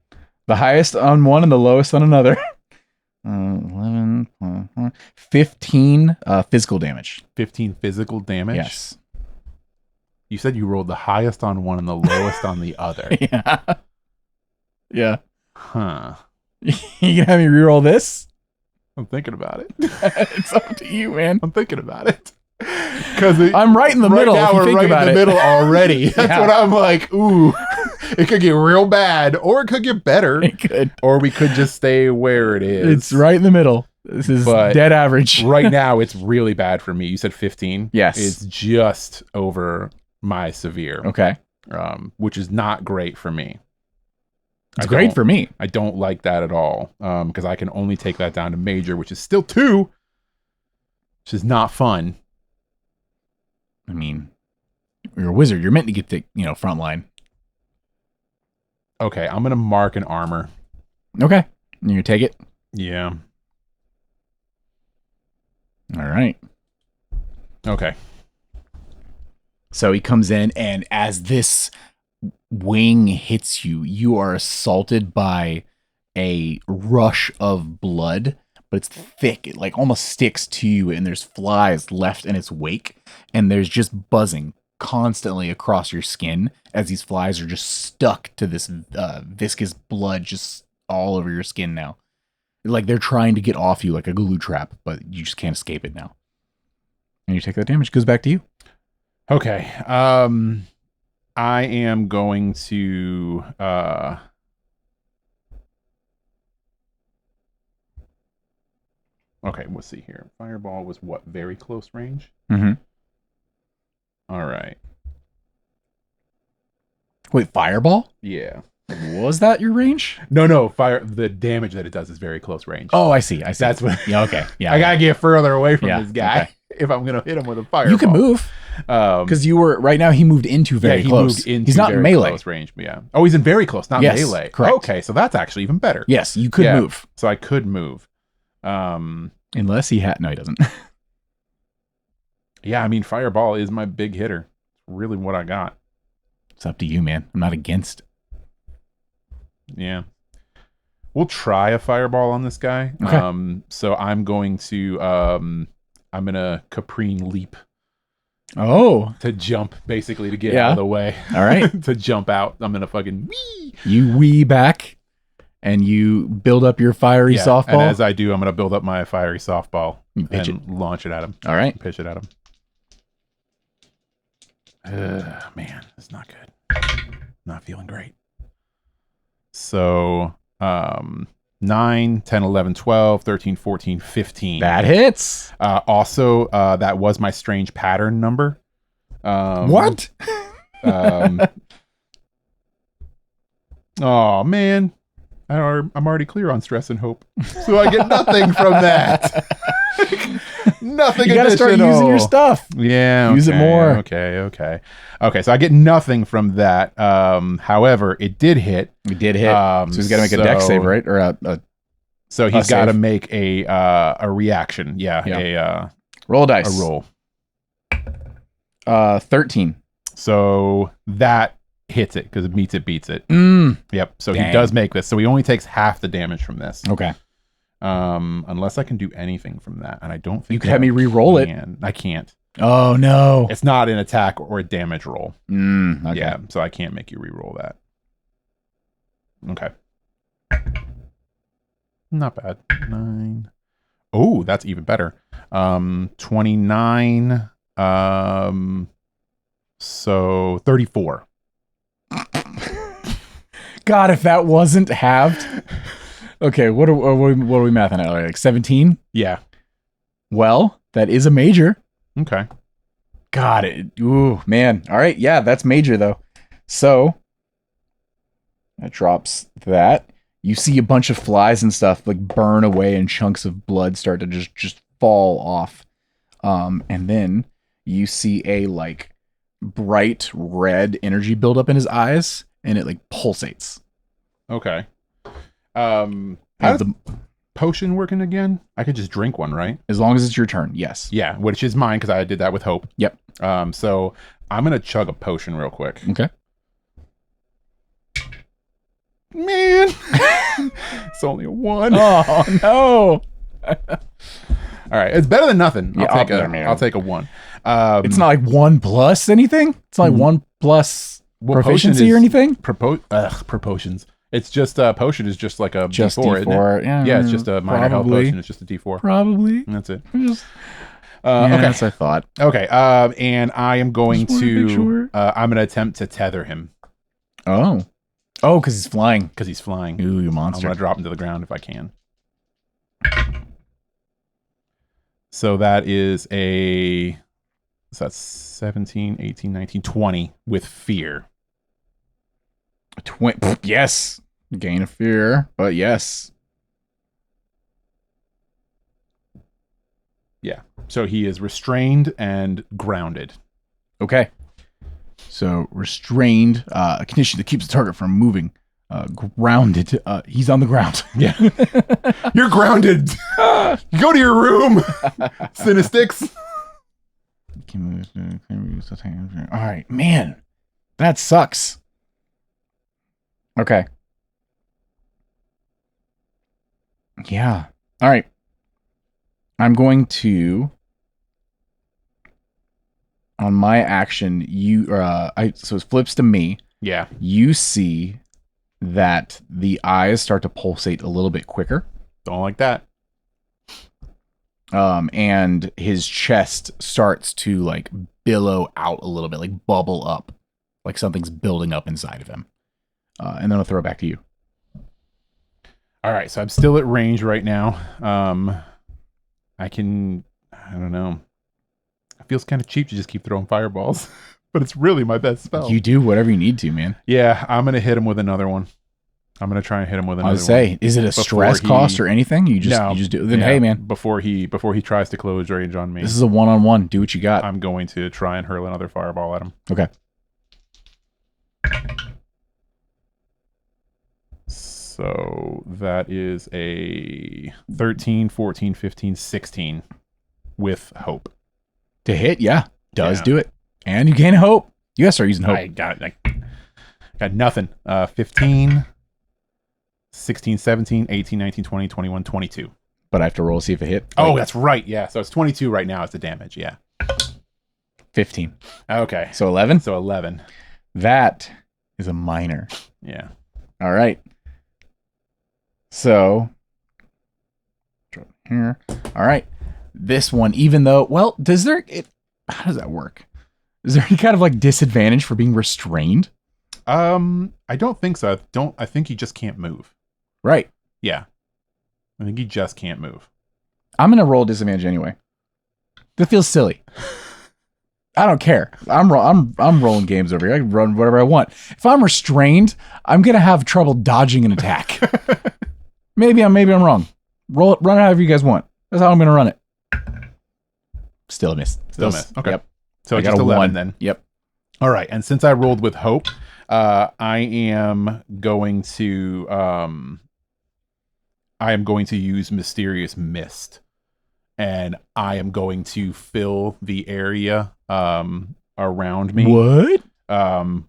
highest on one and the lowest on another. 11, 15 physical damage. 15 physical damage? Yes. You said you rolled the highest on one and the lowest on the other. Yeah. Yeah. Huh. You can have me reroll this? I'm thinking about it. It's up to you, man. I'm thinking about it. Because I'm right in the middle. Now if you we're think right about in the middle already. That's what I'm like. Ooh, it could get real bad, or it could get better. It could, or we could just stay where it is. It's right in the middle. This is dead average. Right now, it's really bad for me. You said 15. Yes, it's just over my severe. Okay, which is not great for me. It's great for me. I don't like that at all. Because I can only take that down to major, which is still 2, which is not fun. I mean, you're a wizard. You're meant to get the front line. Okay, I'm gonna mark an armor. Okay, and you take it. Yeah. All right. Okay. So he comes in, and as this wing hits you, you are assaulted by a rush of blood, but it's thick. It like almost sticks to you, and there's flies left in its wake, and there's just buzzing constantly across your skin as these flies are just stuck to this viscous blood just all over your skin now. Like they're trying to get off you like a glue trap, but you just can't escape it now. And you take that damage. It goes back to you. Okay. I am going to okay, let's see here. Fireball was what? Very close range? Mm-hmm. All right. Wait, fireball? Yeah. Was that your range? No. The damage that it does is very close range. Oh, I see. That's what. Yeah. Okay. Yeah. I gotta get further away from this guy okay. if I'm gonna hit him with a fireball. You can move because you were right now. He moved into very close. He's not very melee close range. Yeah. Oh, he's in very close, not melee. Correct. Okay, so that's actually even better. Yes, you could move. So I could move. Unless he had. No, he doesn't. Yeah, I mean, fireball is my big hitter. Really, what I got. It's up to you, man. I'm not against it. Yeah. We'll try a fireball on this guy. Okay. So I'm going to Caprine leap Oh. to jump, basically, to get out of the way. All right. To jump out. I'm going to fucking wee. You wee back, and you build up your fiery softball. And as I do, I'm going to build up my fiery softball pitch and launch it at him. All right. Pitch it at him. Man, it's not good. Not feeling great. So, 9, 10, 11, 12, 13, 14, 15. That hits. Also, that was my strange pattern number. What? Oh, man. I'm already clear on stress and hope. So I get nothing from that. Nothing. You gotta start using your stuff. Yeah. Use it more. Okay. So I get nothing from that. However, it did hit. It did hit. So he's got to make a dex save, right? Or so he's got to make a reaction. Yeah. Roll a dice. A roll. 13. So that hits it because it meets it, beats it. Yep. So Dang. he does make this. So he only takes half the damage from this. Okay. Unless I can do anything from that, and I don't think you could have me re-roll it. I can't. Oh no! It's not an attack or a damage roll. Okay. Yeah, so I can't make you re-roll that. Okay. Not bad. 9. Oh, that's even better. 29. So 34. God, if that wasn't halved. Okay, what are we mathing at? Like 17? Yeah. Well, that is a major. Okay. Got it. Ooh, man. All right, yeah, that's major though. So that drops that. You see a bunch of flies and stuff like burn away, and chunks of blood start to just fall off. And then you see a like bright red energy build up in his eyes, and it like pulsates. Okay. How's the potion working again? I could just drink one, right? As long as it's your turn, yes. Yeah, which is mine because I did that with Hope. Yep. So I'm gonna chug a potion real quick. Okay. Man, it's only a 1. Oh no! All right, it's better than nothing. Yeah, I'll take a 1. It's not like 1 plus anything. It's not like 1 plus proficiency or anything. Proportions. It's just potion is just like a just D4, isn't it? Yeah, it's just a minor health potion. It's just a D4. Probably. And that's it. Okay, yes, I thought. Okay, and I am going to. Sure. I'm going to attempt to tether him. Oh, because he's flying. Because he's flying. Ooh, you I'm monster! going to drop him to the ground if I can. So that is so that's 17, 18, 19, 20 with fear. Yes. Gain of fear, but yes. Yeah. So he is restrained and grounded. Okay. So restrained, a condition that keeps the target from moving. Grounded. He's on the ground. Yeah. You're grounded. Go to your room. Cinestics. All right, man. That sucks. Okay. Yeah. All right. I'm going to, on my action, so it flips to me. Yeah. You see that the eyes start to pulsate a little bit quicker. Don't like that. And his chest starts to like billow out a little bit, like bubble up, like something's building up inside of him. And then I'll throw it back to you. All right, so I'm still at range right now. I don't know. It feels kind of cheap to just keep throwing fireballs, but it's really my best spell. You do whatever you need to, man. Yeah, I'm going to hit him with another one. I'm going to try and hit him with another one. I would say, is it a stress cost or anything? You just do it. Then, hey, man. Before he tries to close range on me. This is a one-on-one. Do what you got. I'm going to try and hurl another fireball at him. Okay. So that is a 13, 14, 15, 16 with hope. To hit, yeah. Does do it. And you gain hope. You gotta start using hope. I got nothing. 15, 16, 17, 18, 19, 20, 21, 22. But I have to roll to see if it hit. Oh, that's right. Yeah. So it's 22 right now. It's the damage. Yeah. 15. Okay. So 11. So 11. That is a minor. Yeah. All right. So here. All right. This one, even though, well, how does that work? Is there any kind of like disadvantage for being restrained? I don't think so. I think he just can't move. Right. Yeah. I think he just can't move. I'm gonna roll disadvantage anyway. That feels silly. I don't care. I'm rolling games over here. I can run whatever I want. If I'm restrained, I'm gonna have trouble dodging an attack. maybe I'm wrong. Run it however you guys want. That's how I'm gonna run it. Still a miss. Still a miss. Okay. Yep. So I just got a 11 1 then. Yep. All right. And since I rolled with hope, I am going to use Mysterious Mist. And I am going to fill the area around me. What?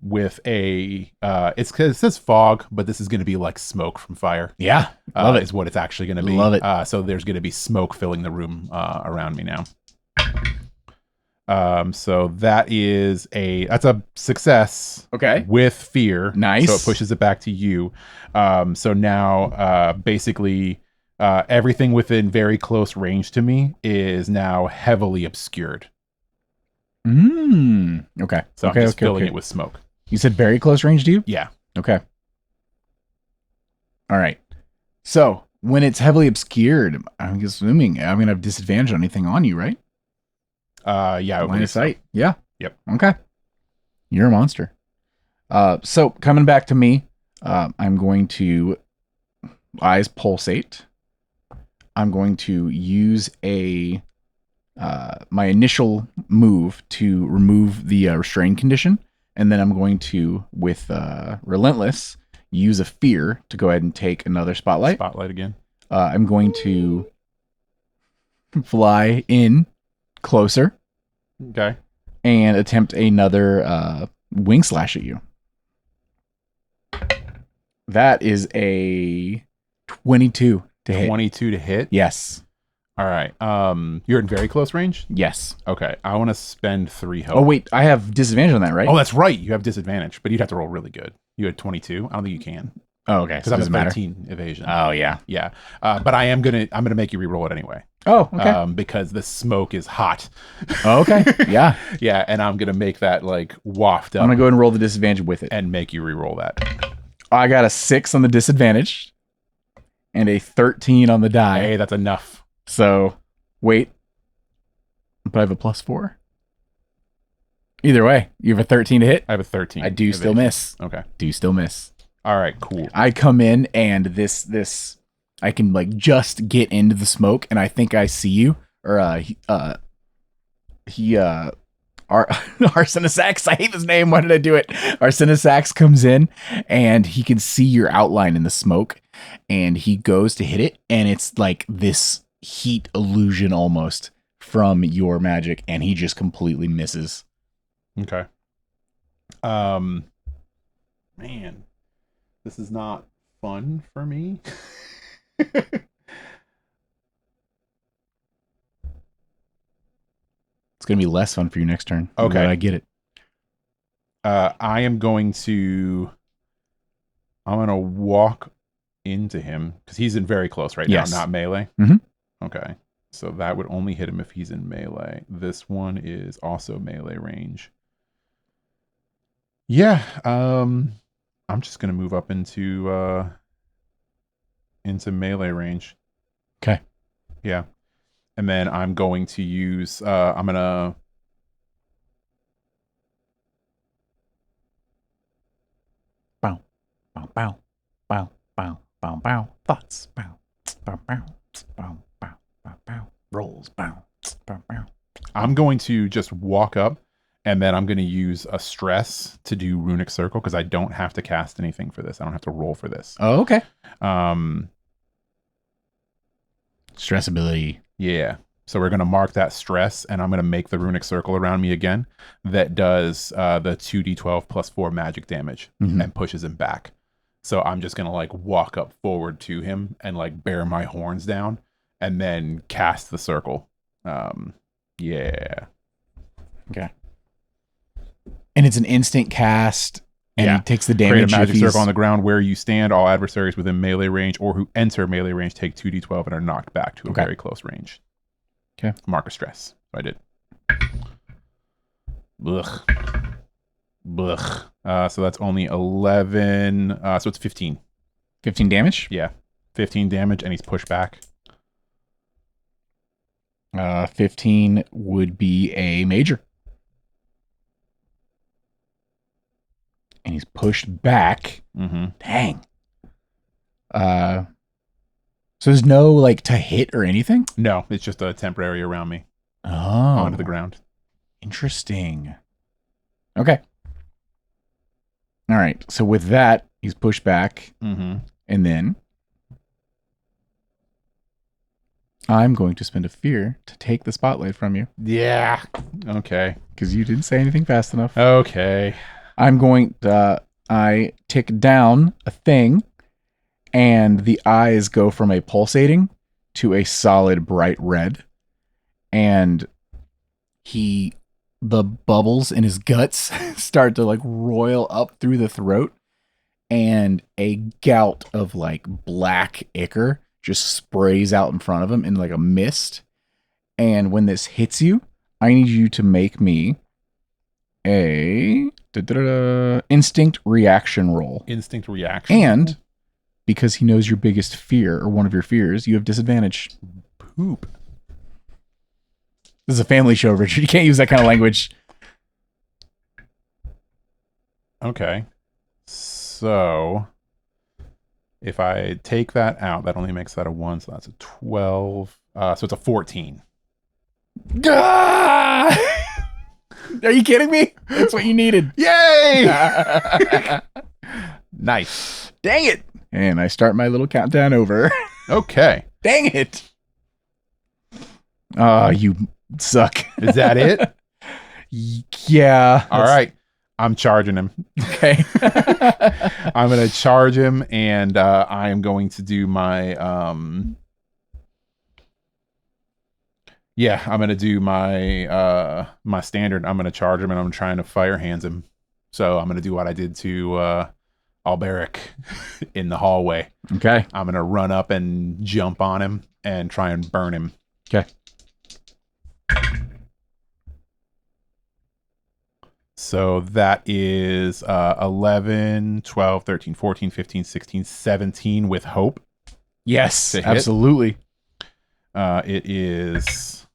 With it says fog, but this is going to be like smoke from fire. Yeah, love it. Is what it's actually going to be. Love it. So there's going to be smoke filling the room around me now. So that's a success. Okay. With fear. Nice. So it pushes it back to you. So now basically everything within very close range to me is now heavily obscured. Okay. So I'm just filling it with smoke. You said very close range to you? Yeah. Okay. All right. So when it's heavily obscured, I'm assuming I'm gonna have disadvantage on anything on you, right? Yeah. Line of sight. Yeah. Yep. Okay. You're a monster. So coming back to me, I'm going to eyes pulsate. I'm going to use my initial move to remove the restrain condition, and then I'm going to, with Relentless, use a fear to go ahead and take another spotlight. Spotlight again. I'm going to fly in closer. Okay. And attempt another wing slash at you. That is a 22 to hit. 22 to hit? Yes. All right. You're in very close range? Yes. Okay. I want to spend 3 hope. Oh, wait. I have disadvantage on that, right? Oh, that's right. You have disadvantage, but you'd have to roll really good. You had 22. I don't think you can. Oh, okay. Because I have a 13 evasion. Oh, yeah. Yeah. But I'm gonna make you re-roll it anyway. Oh, okay. Because the smoke is hot. Oh, okay. Yeah. Yeah, and I'm gonna make that like waft up. I'm gonna go ahead and roll the disadvantage with it. And make you re-roll that. I got a 6 on the disadvantage and a 13 on the die. Hey, that's enough. So, wait. But I have a +4. Either way, you have a 13 to hit. I have a 13. I do still miss. Okay. Do still miss. All right, cool. I come in and this I can like just get into the smoke and I think I see you or Arsenisax, I hate this name. Why did I do it? Arsenisax comes in and he can see your outline in the smoke and he goes to hit it and it's like this heat illusion almost from your magic and he just completely misses. Okay. Man, this is not fun for me. It's gonna be less fun for you next turn. Okay, I get it. I'm gonna walk into him because he's in very close right now, not melee. Mm-hmm. Okay, so that would only hit him if he's in melee. This one is also melee range. Yeah, I'm just gonna move up into melee range. Okay. Yeah. And then I'm going to use I'm gonna bow bow bow bow bow bow bow thoughts bow bow bow bow bow bow bow rolls bow bow bow. I'm going to just walk up and then I'm going to use a stress to do runic circle because I don't have to cast anything for this. I don't have to roll for this. Oh, okay. Stress ability. Yeah. So we're going to mark that stress and I'm going to make the runic circle around me again that does the 2d12 plus 4 magic damage and pushes him back. So I'm just going to like walk up forward to him and like bear my horns down and then cast the circle. Yeah. Okay. And it's an instant cast, and he takes the damage. Create a magic circle on the ground where you stand. All adversaries within melee range or who enter melee range take 2d12 and are knocked back to a very close range. Okay. Mark of stress. I did. Ugh. So that's only 11. So it's 15. 15 damage? Yeah. 15 damage, and he's pushed back. 15 would be a major. And he's pushed back. Mm-hmm. Dang. So there's no like to hit or anything? No, it's just a temporary around me. Oh. Onto the ground. Interesting. Okay. All right. So with that, he's pushed back. Mm-hmm. And then I'm going to spend a fear to take the spotlight from you. Yeah. Okay. Because you didn't say anything fast enough. Okay. I'm going to, I tick down a thing, and the eyes go from a pulsating to a solid bright red. And the bubbles in his guts start to like roil up through the throat, and a gout of like black ichor just sprays out in front of him in like a mist. And when this hits you, I need you to make me a instinct reaction roll. Instinct reaction. And because he knows your biggest fear or one of your fears, you have disadvantage. Poop. This is a family show, Richard. You can't use that kind of language. Okay. So if I take that out, that only makes that a 1, so that's a 12. So it's a 14. Ah! Are you kidding me? That's what you needed. Yay! Nice. Dang it. And I start my little countdown over. Okay. Dang it. You suck. Is that it? Yeah. All right. I'm charging him. Okay. I'm going to charge him, and I am going to do my... Yeah, I'm going to do my my standard. I'm going to charge him, and I'm trying to fire hands him. So I'm going to do what I did to Alberic in the hallway. Okay. I'm going to run up and jump on him and try and burn him. Okay. So that is 11, 12, 13, 14, 15, 16, 17 with hope. Yes, To hit. absolutely. It is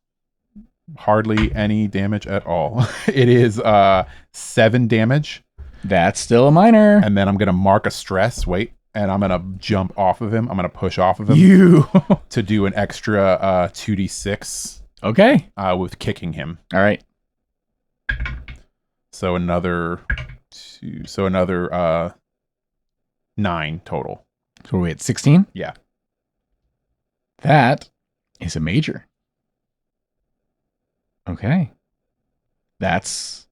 hardly any damage at all. It is 7 damage. That's still a minor. And then I'm going to mark a stress. Wait. And I'm going to jump off of him. I'm going to push off of him. You. To do an extra 2d6. Okay. With kicking him. All right. So another 2. So another 9 total. So we're at 16? Yeah. That is a major. Okay. That's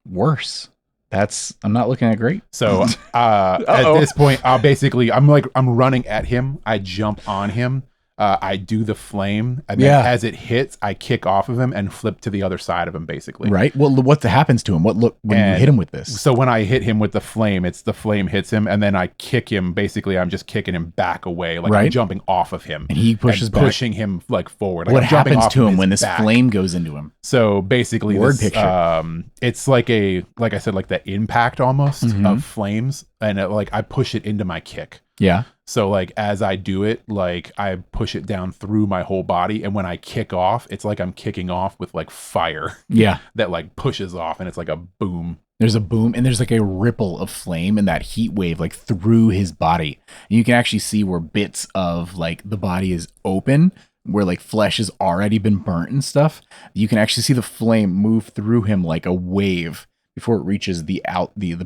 worse. I'm not looking at great. So at this point, I'm running at him. I jump on him. I do the flame, and then as it hits, I kick off of him and flip to the other side of him, basically. Right. Well, what happens to him? When you hit him with this? So when I hit him with the flame, it's the flame hits him, and then I kick him. Basically, I'm just kicking him back away, like I'm jumping off of him, and he pushes back, pushing him like forward. Like what happens to him when this flame goes into him? So basically, it's like I said, like the impact almost of flames, and I push it into my kick. Yeah. So like as I do it, like I push it down through my whole body, and when I kick off, it's like I'm kicking off with like fire. Yeah. That like pushes off, and it's like a boom. There's a boom, and there's like a ripple of flame and that heat wave like through his body. And you can actually see where bits of like the body is open, where like flesh has already been burnt and stuff. You can actually see the flame move through him like a wave before it reaches the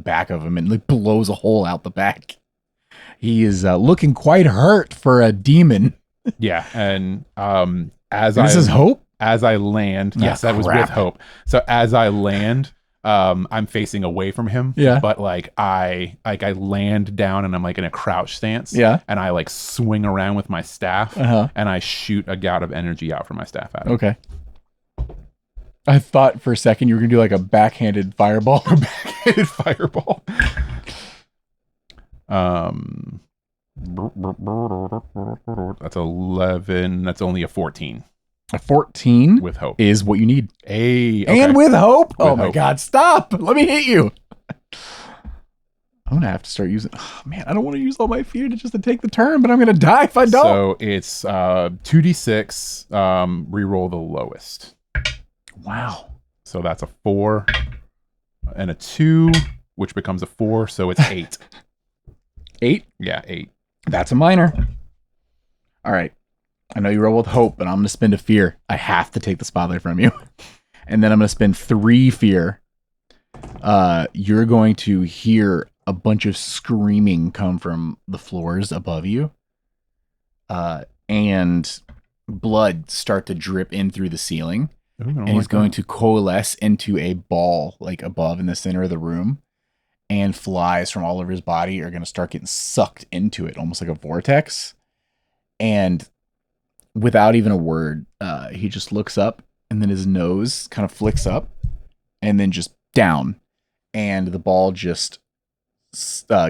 back of him and like blows a hole out the back. He is looking quite hurt for a demon. Yeah, and this is hope. As I land, yes, that was with hope. So as I land, I'm facing away from him. Yeah, but I land down, and I'm like in a crouch stance. Yeah, and I like swing around with my staff, and I shoot a gout of energy out from my staff at him. Okay. I thought for a second you were gonna do like a backhanded fireball. A backhanded fireball. That's 11. That's only a 14. A 14 with hope is what you need. Okay. And with hope. With oh my hope. God! Stop! Let me hit you. I'm gonna have to start using. Oh, man, I don't want to use all my fear to take the turn, but I'm gonna die if I don't. So it's 2d6. Reroll the lowest. Wow. So that's a 4 and a 2, which becomes a 4. So it's 8. 8. Yeah, 8. That's a minor. All right. I know you roll with hope, but I'm gonna spend a fear. I have to take the spotlight from you, and then I'm gonna spend 3 fear. You're going to hear a bunch of screaming come from the floors above you, and blood start to drip in through the ceiling. Ooh, and he's going to coalesce into a ball like above in the center of the room, and flies from all over his body are going to start getting sucked into it, almost like a vortex. And without even a word, he just looks up, and then his nose kind of flicks up and then just down. And the ball just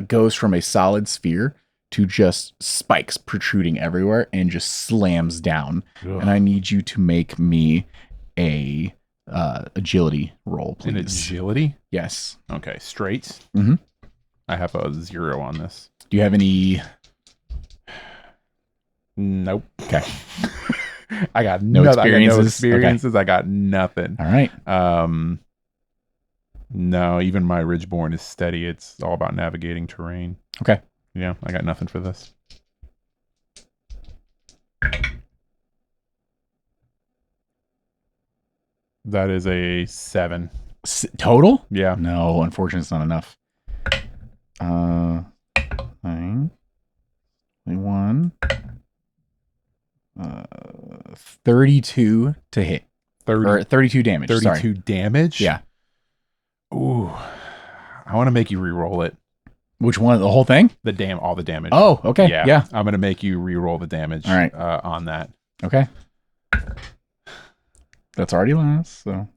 goes from a solid sphere to just spikes protruding everywhere and just slams down. Ugh. And I need you to make me a agility roll, please. An agility? Yes. Okay, straight. Mm-hmm. I have a 0 on this. Do you have any? Nope. Okay. I got No nothing. experiences? I got no experiences. Okay. I got nothing. All right. No, even my Ridgeborn is steady. It's all about navigating terrain. Okay. Yeah, I got nothing for this. That is a 7. Total? Yeah. No, unfortunately, it's not enough. 9, 21, 32 to hit. 32 damage. 32 sorry. damage? Yeah. Ooh. I want to make you re-roll it. Which one? The whole thing? All the damage. Oh, okay. Yeah. I'm going to make you re-roll the damage. All right. On that. Okay. That's already last, so.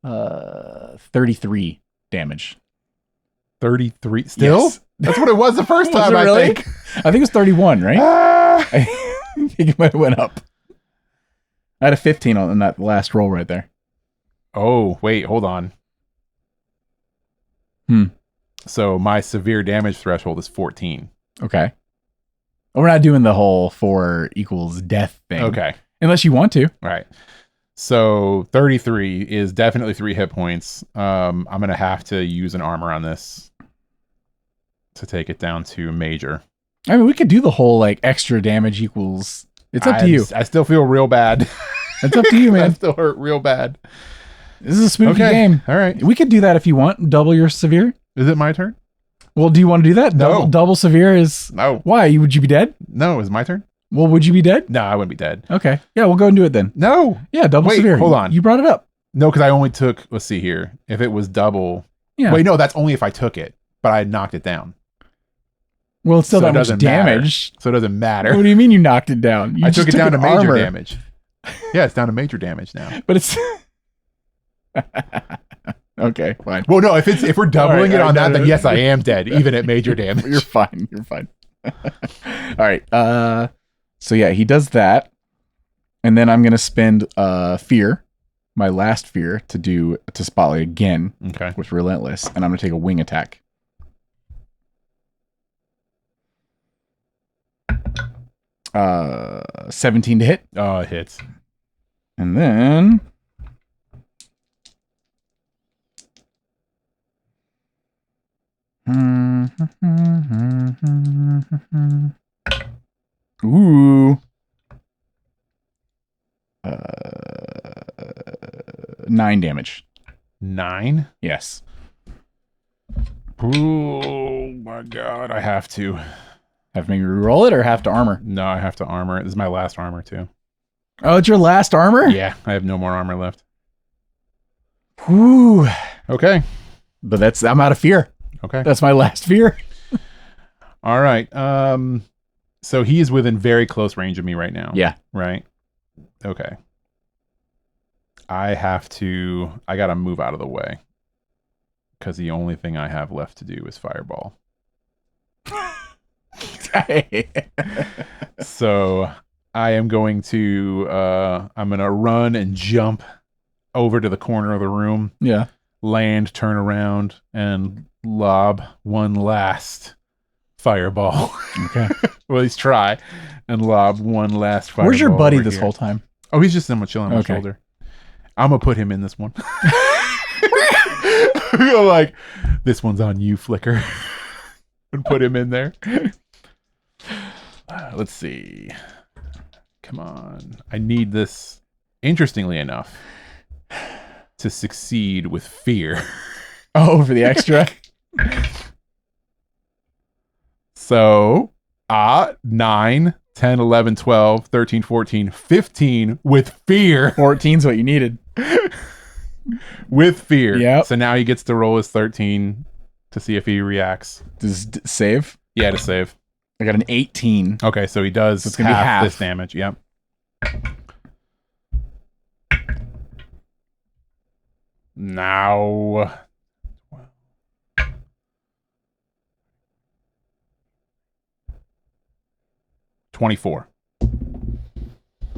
Uh, 33 damage. 33 still? Yes. That's what it was the first Was time, it really? I think. I think it was 31, right? Ah! I think it might have went up. I had a 15 on that last roll right there. Oh, wait, hold on. So my severe damage threshold is 14. Okay. Well, we're not doing the whole 4 equals death thing. Okay. Unless you want to. All right. So 33 is definitely 3 hit points. I'm going to have to use an armor on this to take it down to major. I mean, we could do the whole like extra damage equals. It's up to you. I still feel real bad. It's up to you, I man. still hurt real bad. This is a spooky game. All right. We could do that if you want. Double your severe. Is it my turn? Well, do you want to do that? No. Double severe is. No. Why? Would you be dead? No, is it my turn? Well, would you be dead? No, I wouldn't be dead. Okay. Yeah, we'll go and do it then. No. Yeah, double Wait, severe. hold on. You brought it up. No, because I only took, let's see here. If it was double. Yeah. Wait, no, that's only if I took it, but I knocked it down. Well, it's still So that it much doesn't matter. damage. So it doesn't matter. What do you mean you knocked it down? You I just took it down to an major armor. damage. Yeah, it's down to major damage now. But it's okay, fine. Well, no, if we're doubling it on that, then yes, I am. am dead, even at major damage. You're fine. You're fine. All right. So yeah, he does that, and then I'm gonna spend fear, my last fear, to spotlight again Okay. with relentless, and I'm gonna take a wing attack. Uh, 17 to hit, Oh, it hits. and then. Ooh. 9 damage. 9? Yes. Oh my god, I have to. Have to maybe reroll it or have to armor? No, I have to armor it. This is my last armor, too. Oh, it's your last armor? Yeah, I have no more armor left. Whew. Okay. But I'm out of fear. Okay. That's my last fear. All right. So he is within very close range of me right now. Yeah. Right. Okay. I gotta move out of the way because the only thing I have left to do is fireball. So I am going to run and jump over to the corner of the room. Yeah. Land, turn around, and lob one last fireball. Okay. Well, at least try and lob one last fireball. Where's your buddy over this here. whole time? Oh, he's just chilling on my Okay. shoulder. I'm gonna put him in this one. You're like, this one's on you, Flicker. And put him in there. Let's see. Come on. I need this, interestingly enough, to succeed with fear. Oh, for the extra? So, 9, 10, 11, 12, 13, 14, 15 with fear. 14's what you needed. With fear. Yep. So now he gets to roll his 13 to see if he reacts. Does save? Yeah, to save. I got an 18. Okay, so he does So it's gonna be half. this damage. Yep. Now 24.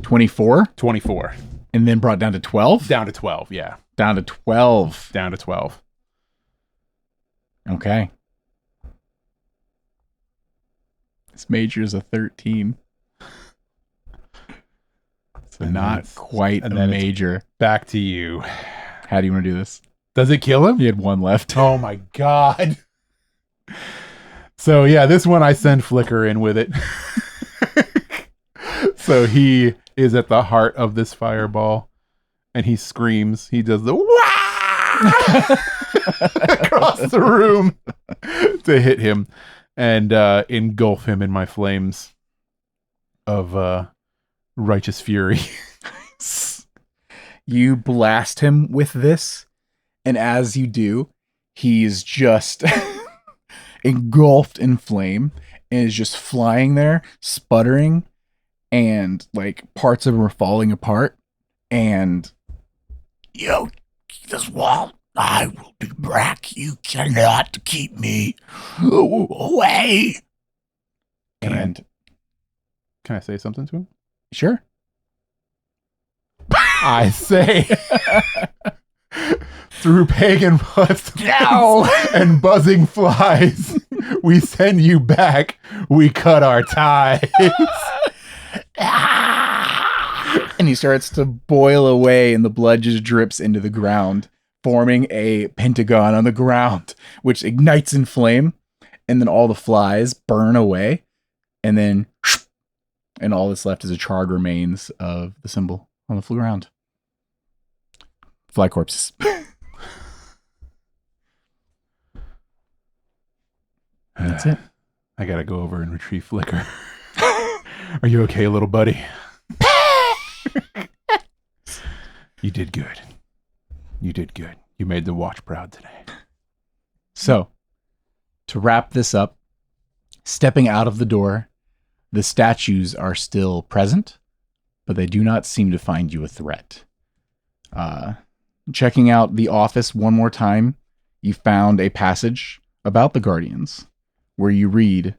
24? 24. And then brought down to 12? Down to 12, yeah. Down to 12. Down to 12. Okay. This major is a 13. So And not then quite a and then it's major. Back to you. How do you want to do this? Does it kill him? He had one left. Oh my god. So yeah, this one I send Flicker in with it. So he is at the heart of this fireball and he screams. He does the wah across the room to hit him and engulf him in my flames of righteous fury. You blast him with this, and as you do, he's just engulfed in flame and is just flying there, sputtering, and like parts of him are falling apart. And this wall, I will be back. You cannot keep me away. Can I say something to him? Sure. I say, through pagan bloodstones and buzzing flies, we send you back. We cut our ties. And he starts to boil away, and the blood just drips into the ground, forming a pentagon on the ground, which ignites in flame. And then all the flies burn away, and then and all that's left is a charred remains of the symbol on the ground. Fly corpses. That's it. I gotta go over and retrieve Flicker. Are you okay, little buddy? You did good. You did good. You made the watch proud today. So, to wrap this up, stepping out of the door, the statues are still present, but they do not seem to find you a threat. Checking out the office one more time, you found a passage about the Guardians, where you read,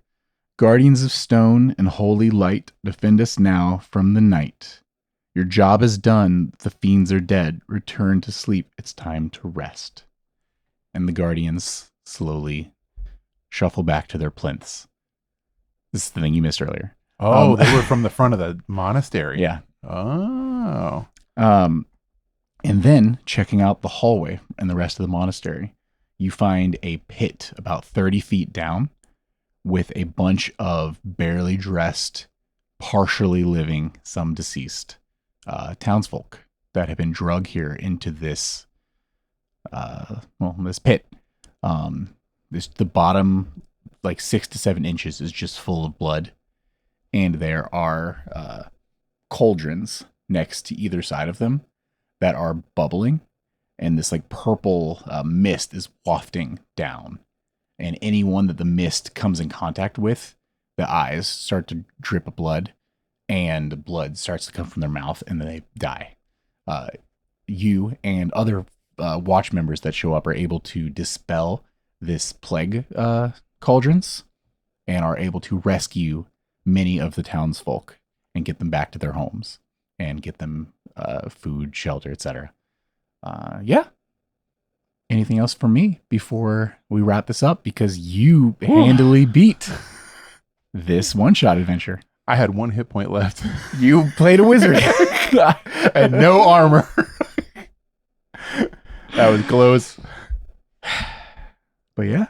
"Guardians of stone and holy light, defend us now from the night. Your job is done, the fiends are dead. Return to sleep, it's time to rest." And the Guardians slowly shuffle back to their plinths. This is the thing you missed earlier. Oh, they were from the front of the monastery. Yeah. Oh. And then, checking out the hallway and the rest of the monastery, you find a pit about 30 feet down with a bunch of barely dressed, partially living, some deceased townsfolk that have been drug here into this, this pit. The bottom, like 6 to 7 inches, is just full of blood. And there are cauldrons next to either side of them that are bubbling, and this like purple mist is wafting down. and anyone that the mist comes in contact with, the eyes start to drip blood, and blood starts to come from their mouth, and then they die. You and other watch members that show up are able to dispel this plague cauldrons and are able to rescue many of the townsfolk and get them back to their homes and get them food, shelter, etc. Yeah. Anything else from me before we wrap this up? Because you handily beat this one-shot adventure. I had 1 hit point left. You played a wizard. And no armor. That was close. But yeah,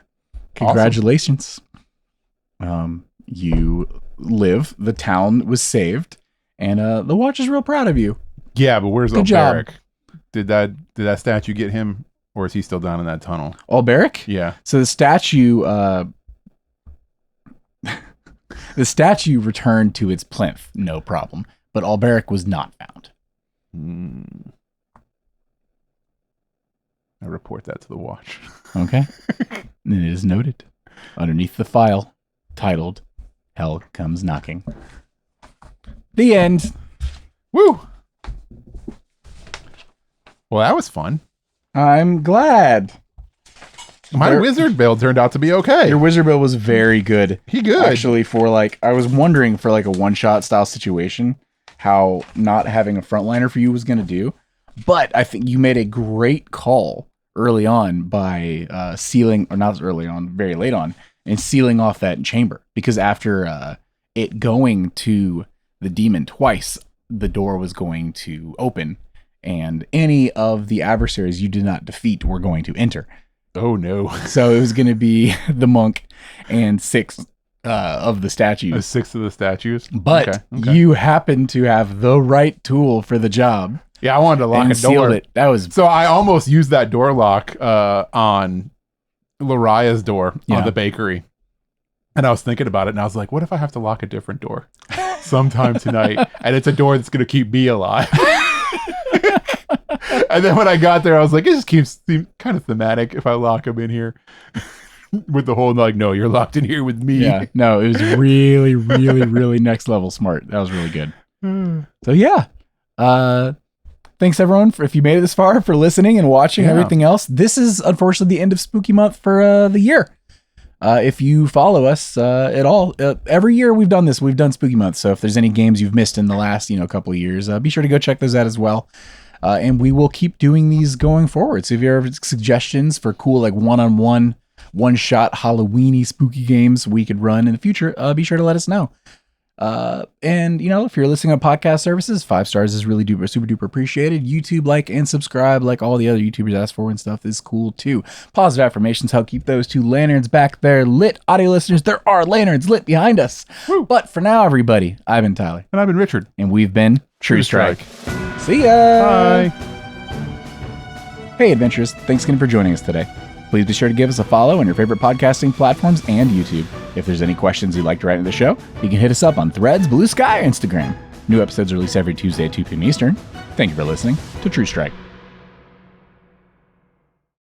congratulations. Awesome. You live. The town was saved, and the watch is real proud of you. Yeah, but where's Good job. Alberic? Did that statue get him, or is he still down in that tunnel? Alberic? Yeah. So the statue returned to its plinth, no problem. But Alberic was not found. I report that to the watch. Okay. And it is noted underneath the file titled Hell Comes Knocking. The end. Woo! Well, that was fun. I'm glad. My wizard build turned out to be okay. Your wizard build was very good. He good. Actually, for I was wondering for a one-shot style situation, how not having a frontliner for you was going to do. But I think you made a great call early on by sealing, or not early on, very late on, and sealing off that chamber. Because after it going to the demon twice, the door was going to open, and any of the adversaries you did not defeat were going to enter. Oh no. So it was going to be the monk and 6 of the statues. 6 of the statues? But you happen to have the right tool for the job. Yeah, I wanted to lock a door. Sealed it. That was so I almost used that door lock on Laria's door on the bakery. And I was thinking about it, and I was like, what if I have to lock a different door sometime tonight? And it's a door that's going to keep me alive. And then when I got there, I was like, it just keeps kind of thematic if I lock him in here. With the whole, no, you're locked in here with me. Yeah, no, it was really, really, really next level smart. That was really good. So yeah. Thanks everyone if you made it this far, for listening and watching everything else. This is unfortunately the end of Spooky Month for the year. If you follow us at all, every year we've done this. We've done Spooky Month. So if there's any games you've missed in the last couple of years, be sure to go check those out as well. And we will keep doing these going forward. So if you have suggestions for cool one-on-one, one-shot Halloweeny spooky games we could run in the future, be sure to let us know. And if you're listening on podcast services, 5 stars is really super duper appreciated. YouTube like and subscribe, like all the other YouTubers ask for and stuff, is cool too. Positive affirmations help keep those 2 lanterns back there lit. Audio listeners, there are lanterns lit behind us. Woo. But for now, everybody, I've been Tyler. And I've been Richard. And we've been True Strike. See ya! Bye! Hey adventurers, thanks again for joining us today. Please be sure to give us a follow on your favorite podcasting platforms and YouTube. If there's any questions you'd like to write into the show, you can hit us up on Threads, Blue Sky, or Instagram. New episodes are released every Tuesday at 2 p.m. Eastern. Thank you for listening to True Strike.